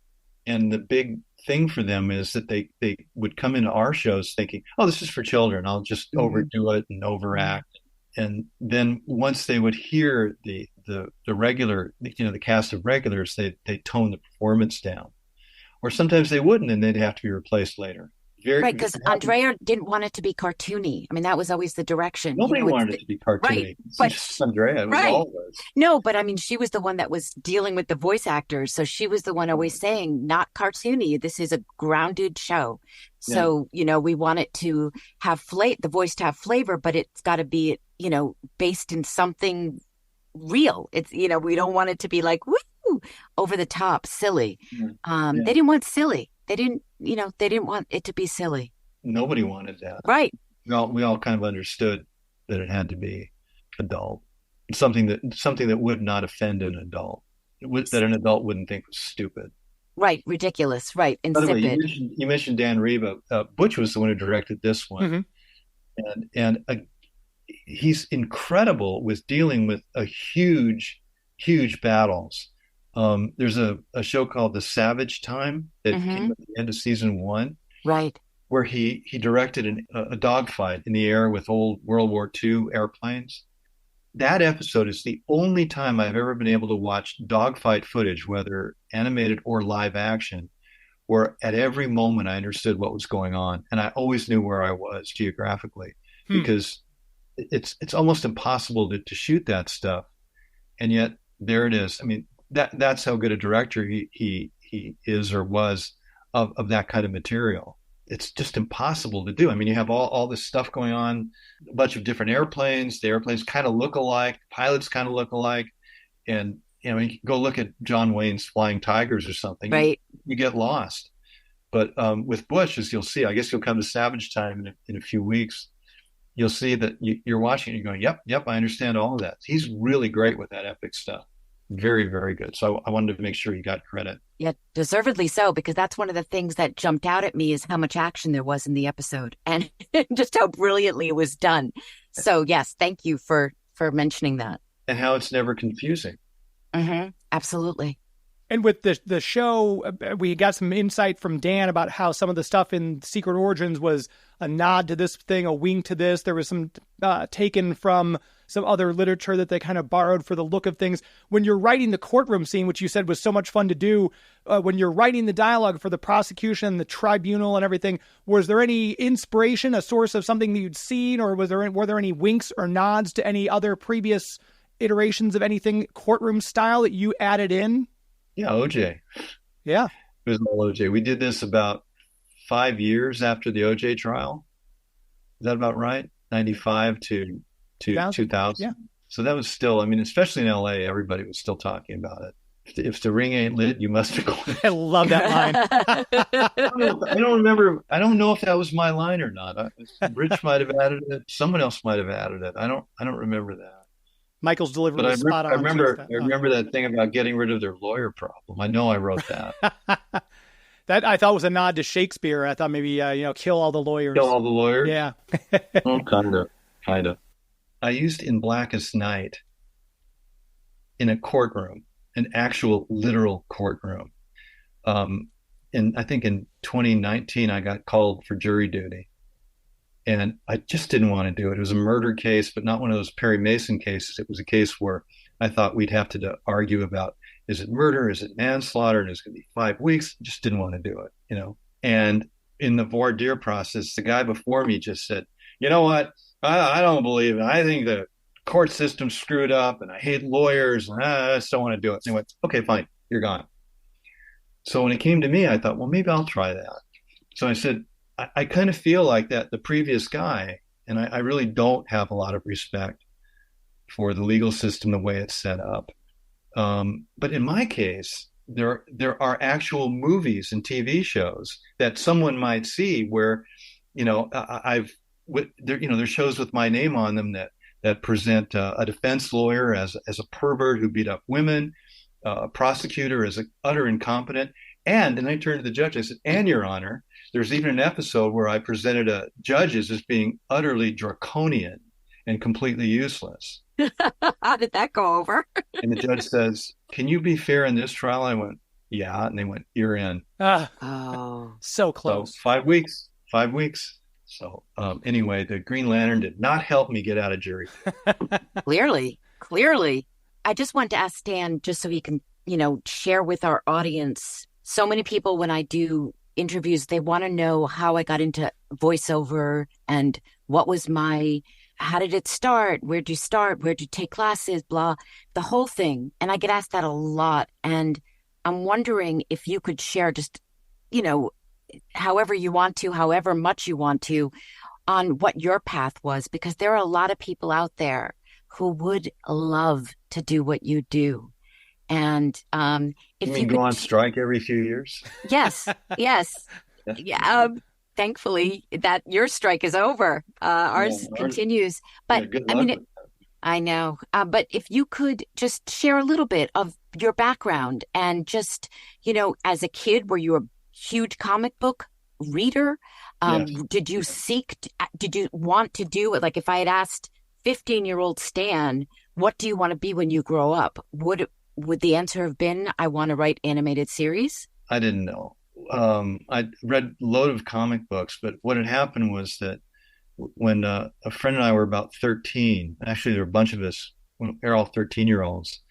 And the big thing for them is that they would come into our shows thinking, oh, this is for children. I'll just Mhm. overdo it and overact. And then once they would hear the regular, the cast of regulars, they tone the performance down. Or sometimes they wouldn't, and they'd have to be replaced later. Right, Very because Andrea didn't want it to be cartoony. I mean, that was always the direction. Nobody It's wanted it to be right, cartoony. It's but just Andrea. It was right. all of us. No, but I mean, she was the one that was dealing with the voice actors. So she was the one always saying, not cartoony. This is a grounded show. Yeah. So, we want it to have the voice to have flavor, but it's got to be, based in something real. It's, we don't want it to be like, woo, over the top, silly. Yeah. Yeah. They didn't want silly. They didn't want it to be silly. Nobody wanted that. Right. We all kind of understood that it had to be adult, something that would not offend an adult, that an adult wouldn't think was stupid. Right. Ridiculous. Right. By the way, Insipid. you mentioned Dan Reba. Butch was the one who directed this one, and he's incredible with dealing with a huge battles. There's a show called The Savage Time that came at the end of season 1, Right. where he directed a dogfight in the air with old World War II airplanes. That episode is the only time I've ever been able to watch dogfight footage, whether animated or live action, where at every moment I understood what was going on, and I always knew where I was geographically, because it's almost impossible to shoot that stuff, and yet there it is. I mean, that's how good a director he is or was of that kind of material. It's just impossible to do. I mean, you have all this stuff going on, a bunch of different airplanes. The airplanes kind of look alike, pilots kind of look alike, and you can go look at John Wayne's Flying Tigers or something. Right. You get lost. But with Bush, as you'll see, I guess you'll come to Savage Time in a few weeks. You'll see that you're watching and you're going, yep, I understand all of that. He's really great with that epic stuff. Very, very good. So I wanted to make sure he got credit. Yeah, deservedly so, because that's one of the things that jumped out at me is how much action there was in the episode and just how brilliantly it was done. So yes, thank you for mentioning that. And how it's never confusing. Absolutely. And with the show, we got some insight from Dan about how some of the stuff in Secret Origins was a nod to this thing, a wink to this. There was some taken from some other literature that they kind of borrowed for the look of things. When you're writing the courtroom scene, which you said was so much fun to do, when you're writing the dialogue for the prosecution, the tribunal and everything, was there any inspiration, a source of something that you'd seen, or were there any winks or nods to any other previous iterations of anything courtroom style that you added in? Yeah, OJ. Yeah. It was all OJ. We did this about 5 years after the OJ trial. Is that about right? 95 to 2000. Yeah. So that was still, I mean, especially in LA, everybody was still talking about it. If the ring ain't lit, you must be going. I love that line. I don't remember. I don't know if that was my line or not. Rich might have added it. Someone else might have added it. I don't remember that. Michael's delivery was spot on. I remember that thing about getting rid of their lawyer problem. I know I wrote that. That I thought was a nod to Shakespeare. I thought maybe kill all the lawyers. Kill all the lawyers. Yeah. Oh, kind of. I used In Blackest Night in a courtroom, an actual literal courtroom. And I think in 2019 I got called for jury duty. And I just didn't want to do it. It was a murder case, but not one of those Perry Mason cases. It was a case where I thought we'd have to argue about, is it murder? Is it manslaughter? And it's going to be 5 weeks. I just didn't want to do it, And in the voir dire process, the guy before me just said, you know what? I don't believe it. I think the court system's screwed up and I hate lawyers and I just don't want to do it. And I went, okay, fine. You're gone. So when it came to me, I thought, well, maybe I'll try that. So I said, I kind of feel like that the previous guy, and I really don't have a lot of respect for the legal system the way it's set up. But in my case, there are actual movies and TV shows that someone might see where, there's shows with my name on them that present a defense lawyer as a pervert who beat up women, a prosecutor as an utter incompetent. And I turned to the judge, I said, and Your Honor, there's even an episode where I presented judges as being utterly draconian and completely useless. How did that go over? And the judge says, "Can you be fair in this trial?" I went, "Yeah." And they went, "You're in." Ah, Oh, so So close. 5 weeks, 5 weeks. So anyway, the Green Lantern did not help me get out of jury. clearly, clearly. I just want to ask Stan, just so he can, share with our audience. So many people, when I do interviews, they want to know how I got into voiceover and what was how did it start? Where'd you start? Where'd you take classes? Blah, the whole thing. And I get asked that a lot. And I'm wondering if you could share just, you know, however you want to, however much you want to, on what your path was, because there are a lot of people out there who would love to do what you do. And if You you mean go could, on strike every few years? yes, yes, yeah. Thankfully, that your strike is over. Yeah, Ours continues. yeah, But good I luck mean, with that. I know. But if you could just share a little bit of your background and just, as a kid, were you a huge comic book reader? Yes. Did you want to do it? Like if I had asked 15-year-old Stan, what do you want to be when you grow up? Would the answer have been, I want to write animated series? I didn't know. I read a load of comic books, but what had happened was that when a friend and I were about 13, actually there were a bunch of us, we're all 13-year-olds,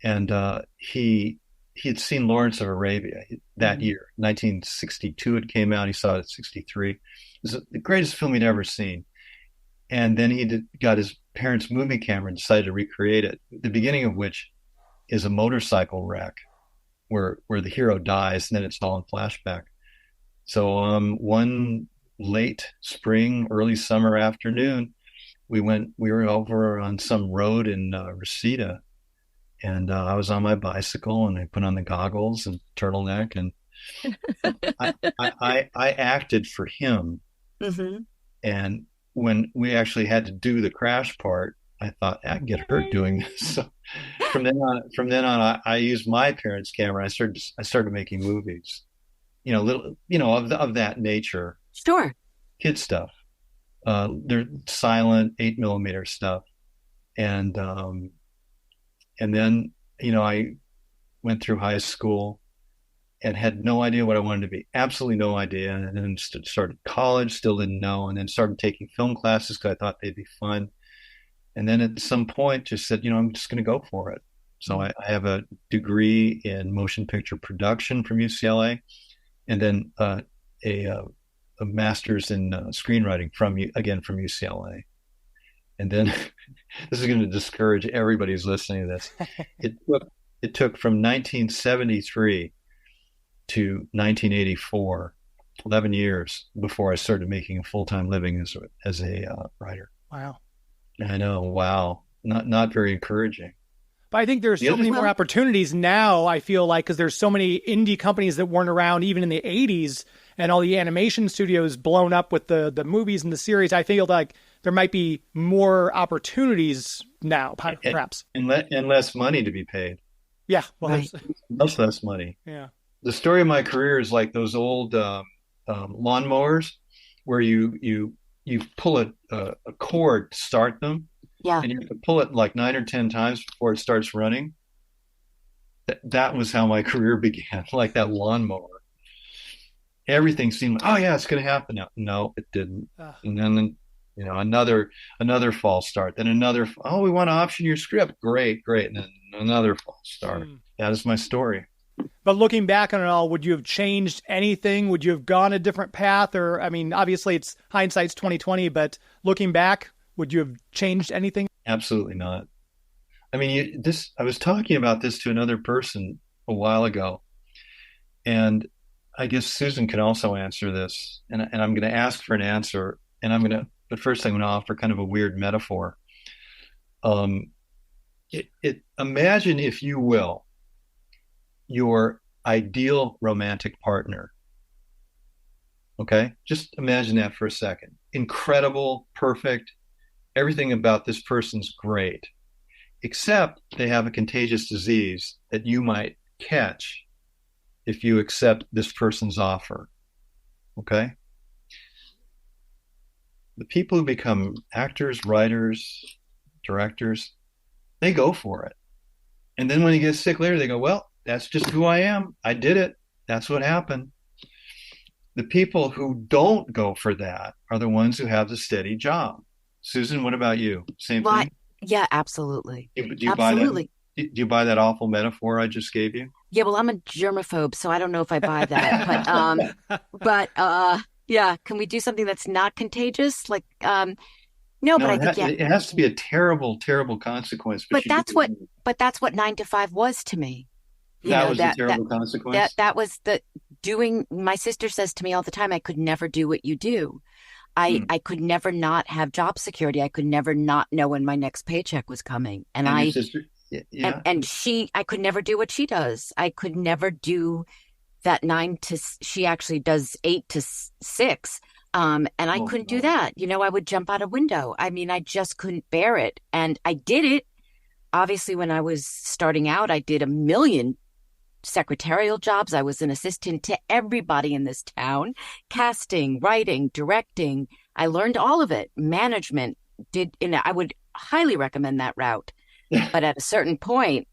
and he had seen Lawrence of Arabia that year, 1962 it came out. He saw it at 63. It was the greatest film he'd ever seen. And then got his parents' movie camera and decided to recreate it, the beginning of which is a motorcycle wreck where the hero dies, and then it's all in flashback. So one late spring, early summer afternoon, we were over on some road in Reseda, and I was on my bicycle, and I put on the goggles and turtleneck, and I acted for him. Mm-hmm. And when we actually had to do the crash part, I thought I can get hurt doing this. So from then on, I used my parents' camera. I started making movies, little, of that nature, Sure. kid stuff. They're silent 8mm stuff, and then I went through high school and had no idea what I wanted to be, absolutely no idea. And then started college, still didn't know, and then started taking film classes because I thought they'd be fun. And then at some point just said, I'm just going to go for it. So I have a degree in motion picture production from UCLA, and then a master's in screenwriting from UCLA. And then this is going to discourage everybody who's listening to this. It took from 1973 to 1984, 11 years before I started making a full-time living as a writer. Wow. I know. Wow. Not very encouraging. But I think there's so many more opportunities now, I feel like, because there's so many indie companies that weren't around even in the 80s, and all the animation studios blown up with the movies and the series. I feel like there might be more opportunities now, perhaps. And less money to be paid. Yeah. Well, right. Much less money. Yeah. The story of my career is like those old lawnmowers where you pull a cord to start them. Yeah. And you have to pull it like 9 or 10 times before it starts running. That was how my career began, like that lawnmower. Everything seemed, oh yeah, it's going to happen now. No, it didn't. And then, another false start. Then another, oh, we want to option your script. Great. And then another false start. That is my story. But looking back on it all, would you have changed anything? Would you have gone a different path? Or, I mean, obviously it's hindsight's 2020, but looking back, would you have changed anything? Absolutely not. I mean, I was talking about this to another person a while ago, and I guess Susan can also answer this, and I'm going to ask for an answer, but first I'm going to offer kind of a weird metaphor. Imagine, if you will, your ideal romantic partner. Okay? Just imagine that for a second. Incredible, perfect, everything about this person's great, except they have a contagious disease that you might catch if you accept this person's offer. Okay? The people who become actors, writers, directors, they go for it. And then when he gets sick later, they go, well, that's just who I am. I did it. That's what happened. The people who don't go for that are the ones who have the steady job. Susan, what about you? Same Well, thing? yeah, absolutely. Do you buy that? Absolutely. Do you buy that awful metaphor I just gave you? Yeah, well, I'm a germaphobe, so I don't know if I buy that. But yeah, can we do something that's not contagious? Like no, but No, I think yeah. it has to be a terrible, terrible consequence, but But you do that's what but that's what 9 to 5 was to me. You that know, was a that that terrible that consequence. that was the doing my sister says to me all the time, I could never do what you do. Hmm. I could never not have job security. I could never not know when my next paycheck was coming. And And your I sister, yeah, and she I could never do what she does. I could never do that she actually does 8 to 6. And I oh couldn't do no, that. I would jump out a window. I mean, I just couldn't bear it. And I did it. Obviously, when I was starting out, I did a million secretarial jobs. I was an assistant to everybody in this town, casting, writing, directing. I learned all of it. Management and I would highly recommend that route. But at a certain point,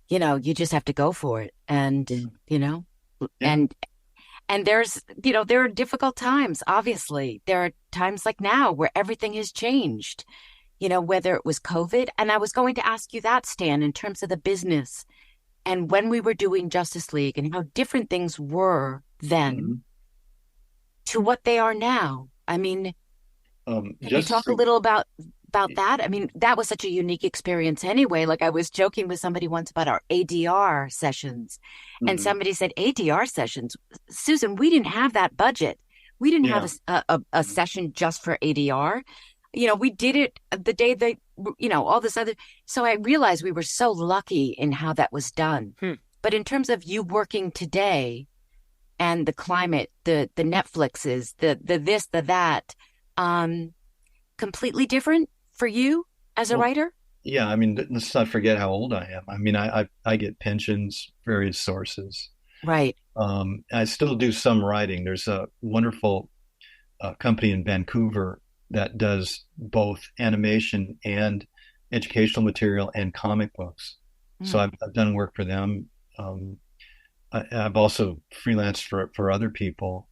you just have to go for it. And, yeah, and there are difficult times, obviously. There are times like now where everything has changed, whether it was COVID. And I was going to ask you that, Stan, in terms of the business and when we were doing Justice League and how different things were then mhm. to what they are now. I mean, can you Justice talk a League. little about that? I mean, that was such a unique experience anyway. Like I was joking with somebody once about our ADR sessions, and Mhm. somebody said, ADR sessions, Susan, we didn't have that budget. We didn't have Yeah, a session just for ADR. We did it the day they, all this other. So I realized we were so lucky in how that was done. Hmm. But in terms of you working today and the climate, the Netflixes, the this, the that, um, completely different for you as a well, writer? yeah. I mean, let's not forget how old I am. I mean, I get pensions, various sources. Right. I still do some writing. There's a wonderful company in Vancouver that does both animation and educational material and comic books. So Mm. I've done work for them. Um, I've also freelanced for other people,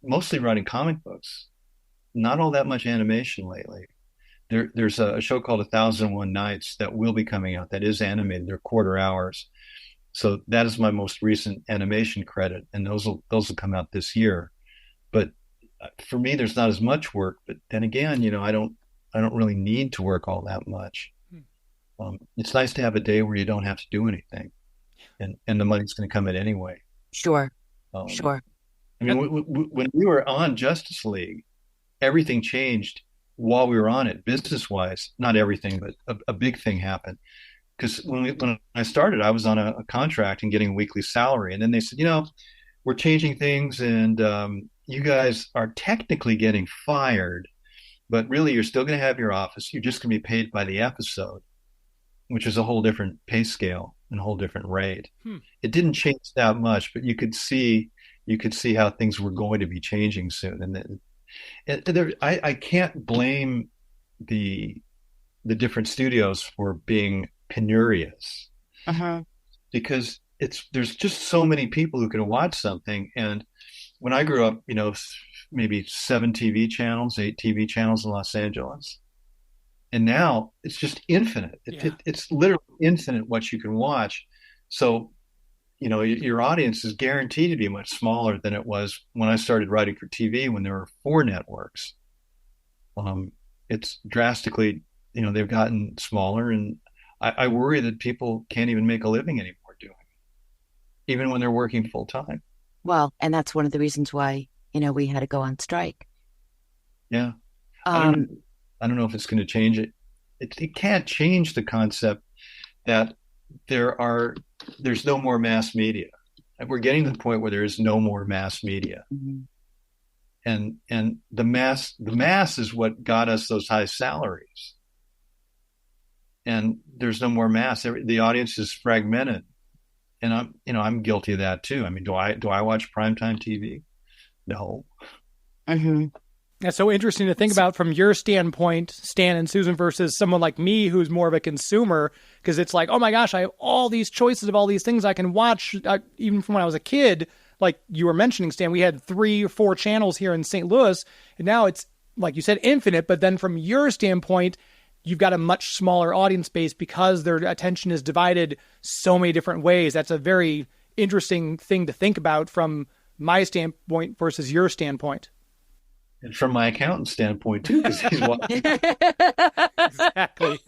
mostly writing comic books. Not all that much animation lately. There's a show called 1001 Nights that will be coming out that is animated. They're quarter hours. So that is my most recent animation credit, and those will come out this year. But for me, there's not as much work. But then again, I don't really need to work all that much. It's nice to have a day where you don't have to do anything, and the money's going to come in anyway. Sure. Um, Sure. I mean, And when we were on Justice League, everything changed while we were on it, business wise. Not everything, but a big thing happened. Because when I started, I was on a contract and getting a weekly salary, and then they said, we're changing things, and you guys are technically getting fired, but really you're still going to have your office. You're just going to be paid by the episode, which is a whole different pay scale and a whole different rate. hmm. It didn't change that much, but you could see how things were going to be changing soon. And then I can't blame the the different studios for being penurious Uh-huh. because there's just so many people who can watch something. And when I grew up, maybe 7 TV channels, 8 TV channels in Los Angeles. And now it's just infinite. Yeah. It's literally infinite what you can watch. So, your audience is guaranteed to be much smaller than it was when I started writing for TV when there were 4 networks. It's drastically, they've gotten smaller, and I worry that people can't even make a living anymore doing it, even when they're working full time. Well, and that's one of the reasons why, we had to go on strike. Yeah, I don't Um, know. I don't know if it's going to change it. It can't change the concept that there's no more mass media. We're getting to the point where there is no more mass media, mhm. and the mass is what got us those high salaries. And there's no more mass. The audience is fragmented, and I'm guilty of that too. I mean, do I watch primetime TV? No. Mhm. That's so interesting to think about from your standpoint, Stan and Susan, versus someone like me who's more of a consumer, because it's like, oh my gosh, I have all these choices of all these things I can watch, even from when I was a kid. Like you were mentioning, Stan, we had 3 or 4 channels here in St. Louis, and now it's, like you said, infinite. But then from your standpoint, you've got a much smaller audience base because their attention is divided so many different ways. That's a very interesting thing to think about from my standpoint versus your standpoint. And from my accountant's standpoint too, because he's watching. Exactly.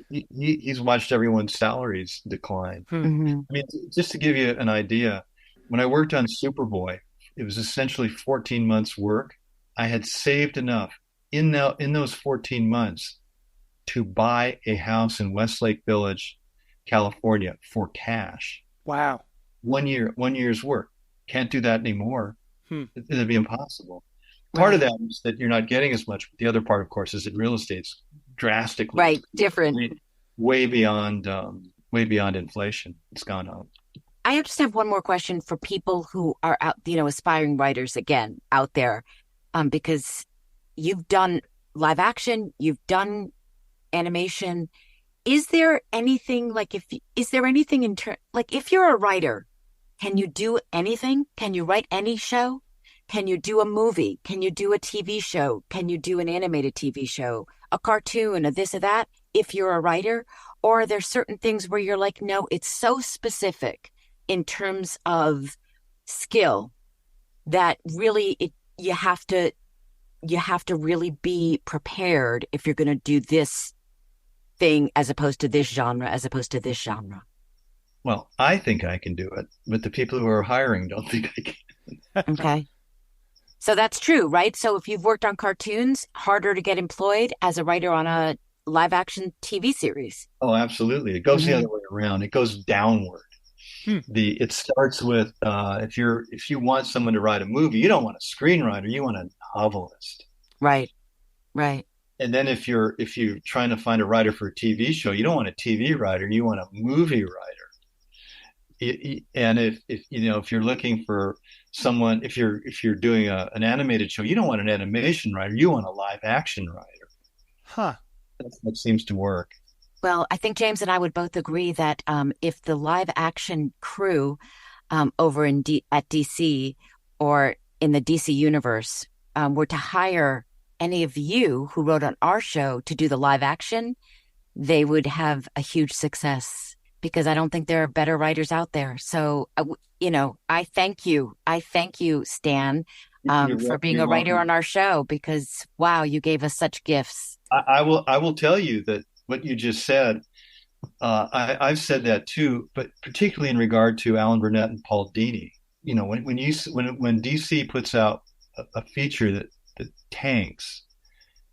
He's watched everyone's salaries decline. Mm-hmm. I mean, just to give you an idea, when I worked on Superboy, it was essentially 14 months work. I had saved enough in those 14 months to buy a house in Westlake Village, California for cash. Wow. 1 year's work. Can't do that anymore. It'd be impossible. Right. Part of that is that you're not getting as much. But the other part, of course, is that real estate's drastically different, way beyond inflation. It's gone up. I just have one more question for people who are out, aspiring writers again out there, because you've done live action, you've done animation. Is there anything if you're a writer, can you do anything? Can you write any show? Can you do a movie? Can you do a TV show? Can you do an animated TV show, a cartoon, a this or that, if you're a writer? Or are there certain things where you're like, no, it's so specific in terms of skill that really you have to really be prepared if you're going to do this thing as opposed to this genre? Well, I think I can do it, but the people who are hiring don't think I can. Okay. So that's true, right? So if you've worked on cartoons, harder to get employed as a writer on a live action TV series. Oh, absolutely. It goes the other way around. It goes downward. It starts with if you want someone to write a movie, you don't want a screenwriter, you want a novelist. Right. And then if you're trying to find a writer for a TV show, you don't want a TV writer, you want a movie writer. And if you're looking for someone, if you're doing an animated show, you don't want an animation writer, you want a live action writer. That seems to work. Well, I think James and I would both agree that if the live action crew over at DC or in the DC universe were to hire any of you who wrote on our show to do the live action, they would have a huge success, because I don't think there are better writers out there. So, I thank you. Stan, for being a writer on our show, because, wow, you gave us such gifts. I will tell you that what you just said, I've said that too, but particularly in regard to Alan Burnett and Paul Dini. When DC puts out a feature that tanks,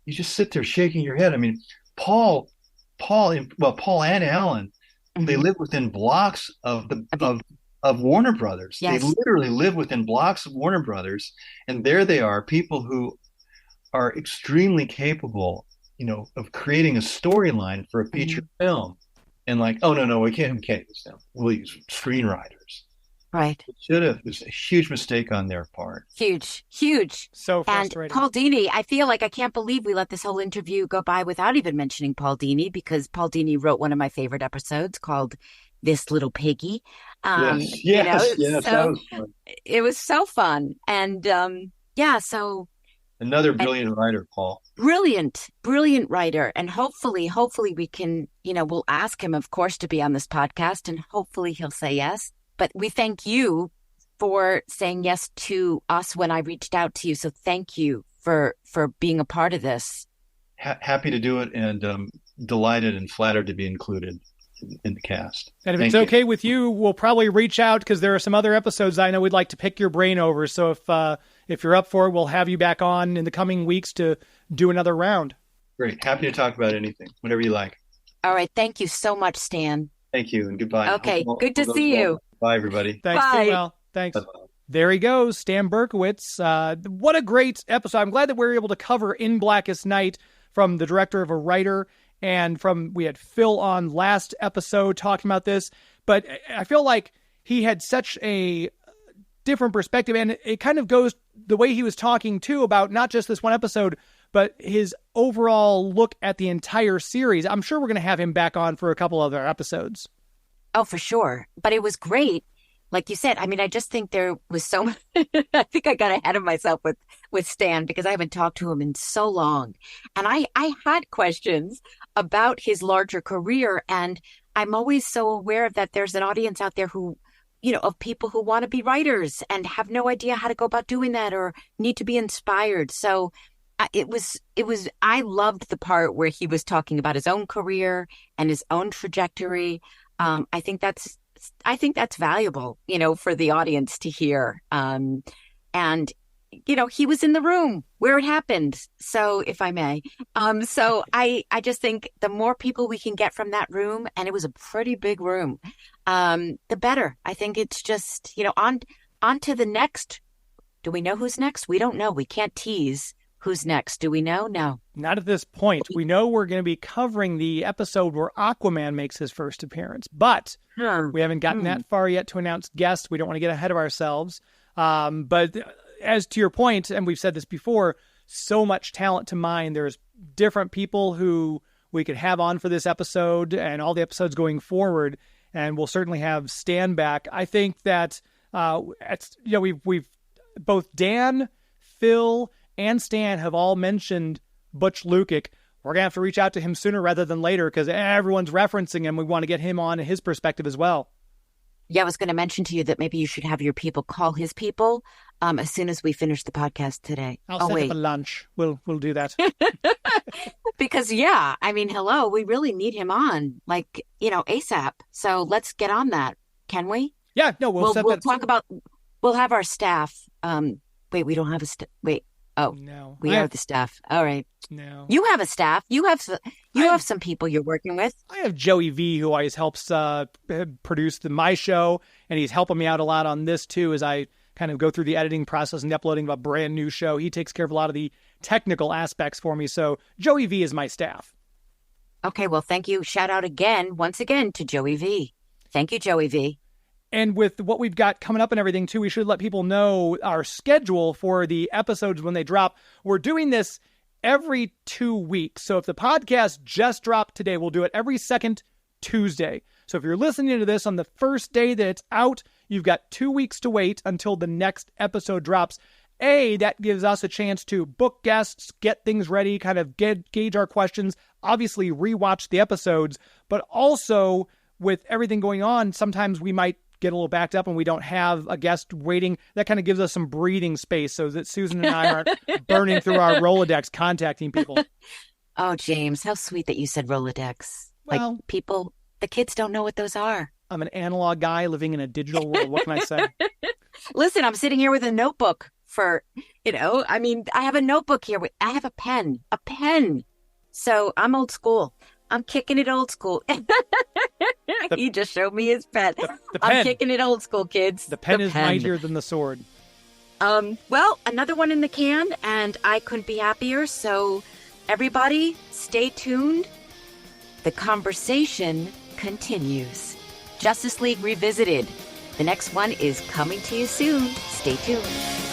you just sit there shaking your head. I mean, Paul and Alan, they live within blocks of Warner Brothers. Yes. They literally live within blocks of Warner Brothers, and there they are, people who are extremely capable, of creating a storyline for a feature film. And like, oh no, we can't do this now. We'll use screenwriters. Right. It was a huge mistake on their part. Huge. So frustrating. And Paul Dini, I feel like I can't believe we let this whole interview go by without even mentioning Paul Dini, because Paul Dini wrote one of my favorite episodes called This Little Piggy. Yes, that was fun. It was so fun. And so. Another brilliant writer, Paul. Brilliant writer. And hopefully we can, we'll ask him, of course, to be on this podcast, and hopefully he'll say yes. But we thank you for saying yes to us when I reached out to you. So thank you for being a part of this. Happy to do it, and delighted and flattered to be included in the cast. And if it's okay with you, we'll probably reach out, because there are some other episodes I know we'd like to pick your brain over. So if you're up for it, we'll have you back on in the coming weeks to do another round. Great. Happy to talk about anything, whatever you like. All right. Thank you so much, Stan. Thank you, and goodbye. Okay. Good to see you. Bye, everybody. Thanks. Bye. Well, thanks. Bye-bye. There he goes, Stan Berkowitz. What a great episode. I'm glad that we were able to cover In Blackest Night from the director of a writer, and we had Phil on last episode talking about this, but I feel like he had such a different perspective. And it kind of goes the way he was talking too about not just this one episode, but his overall look at the entire series. I'm sure we're going to have him back on for a couple other episodes. Oh, for sure. But it was great. Like you said, I mean, I just think there was so much. I think I got ahead of myself with Stan because I haven't talked to him in so long. And I had questions about his larger career. And I'm always so aware that there's an audience out there who, of people who want to be writers and have no idea how to go about doing that or need to be inspired. So I loved the part where he was talking about his own career and his own trajectory. I think that's valuable, for the audience to hear. And, he was in the room where it happened. So if I may, so I just think the more people we can get from that room, and it was a pretty big room, the better. I think it's just, on to the next. Do we know who's next? We don't know. We can't tease. Who's next? Do we know? No. Not at this point. We know we're going to be covering the episode where Aquaman makes his first appearance, but we haven't gotten that far yet to announce guests. We don't want to get ahead of ourselves. But as to your point, and we've said this before, so much talent to mine. There's different people who we could have on for this episode and all the episodes going forward, and we'll certainly have Stan back. I think that we've both Dan, Phil, and Stan have all mentioned Butch Lukic. We're going to have to reach out to him sooner rather than later because everyone's referencing him. We want to get him on and his perspective as well. Yeah, I was going to mention to you that maybe you should have your people call his people as soon as we finish the podcast today. I'll set up a lunch. We'll do that. Because, hello, we really need him on, ASAP. So let's get on that. Can we? Yeah, no, we'll talk about, we'll have our staff. Wait, we don't have a staff. Wait. Oh, no. We are the staff. All right. No. You have a staff. You have some people you're working with. I have Joey V, who always helps produce my show, and he's helping me out a lot on this, too, as I kind of go through the editing process and uploading of a brand new show. He takes care of a lot of the technical aspects for me, so Joey V is my staff. Okay, well, thank you. Shout out once again, to Joey V. Thank you, Joey V. And with what we've got coming up and everything, too, we should let people know our schedule for the episodes when they drop. We're doing this every 2 weeks. So if the podcast just dropped today, we'll do it every second Tuesday. So if you're listening to this on the first day that it's out, you've got 2 weeks to wait until the next episode drops. That gives us a chance to book guests, get things ready, kind of gauge our questions, obviously rewatch the episodes, but also with everything going on, sometimes we might get a little backed up and we don't have a guest waiting. That kind of gives us some breathing space so that Susan and I aren't burning through our Rolodex contacting people. Oh, James, how sweet that you said Rolodex. Well, the kids don't know what those are. I'm an analog guy living in a digital world. What can I say? Listen, I'm sitting here with a notebook I have a notebook here. I have a pen. So I'm old school. I'm kicking it old school. He just showed me his pen. The pen. I'm kicking it old school, kids. The pen is mightier than the sword. Well, another one in the can, and I couldn't be happier. So everybody, stay tuned. The conversation continues. Justice League Revisited. The next one is coming to you soon. Stay tuned.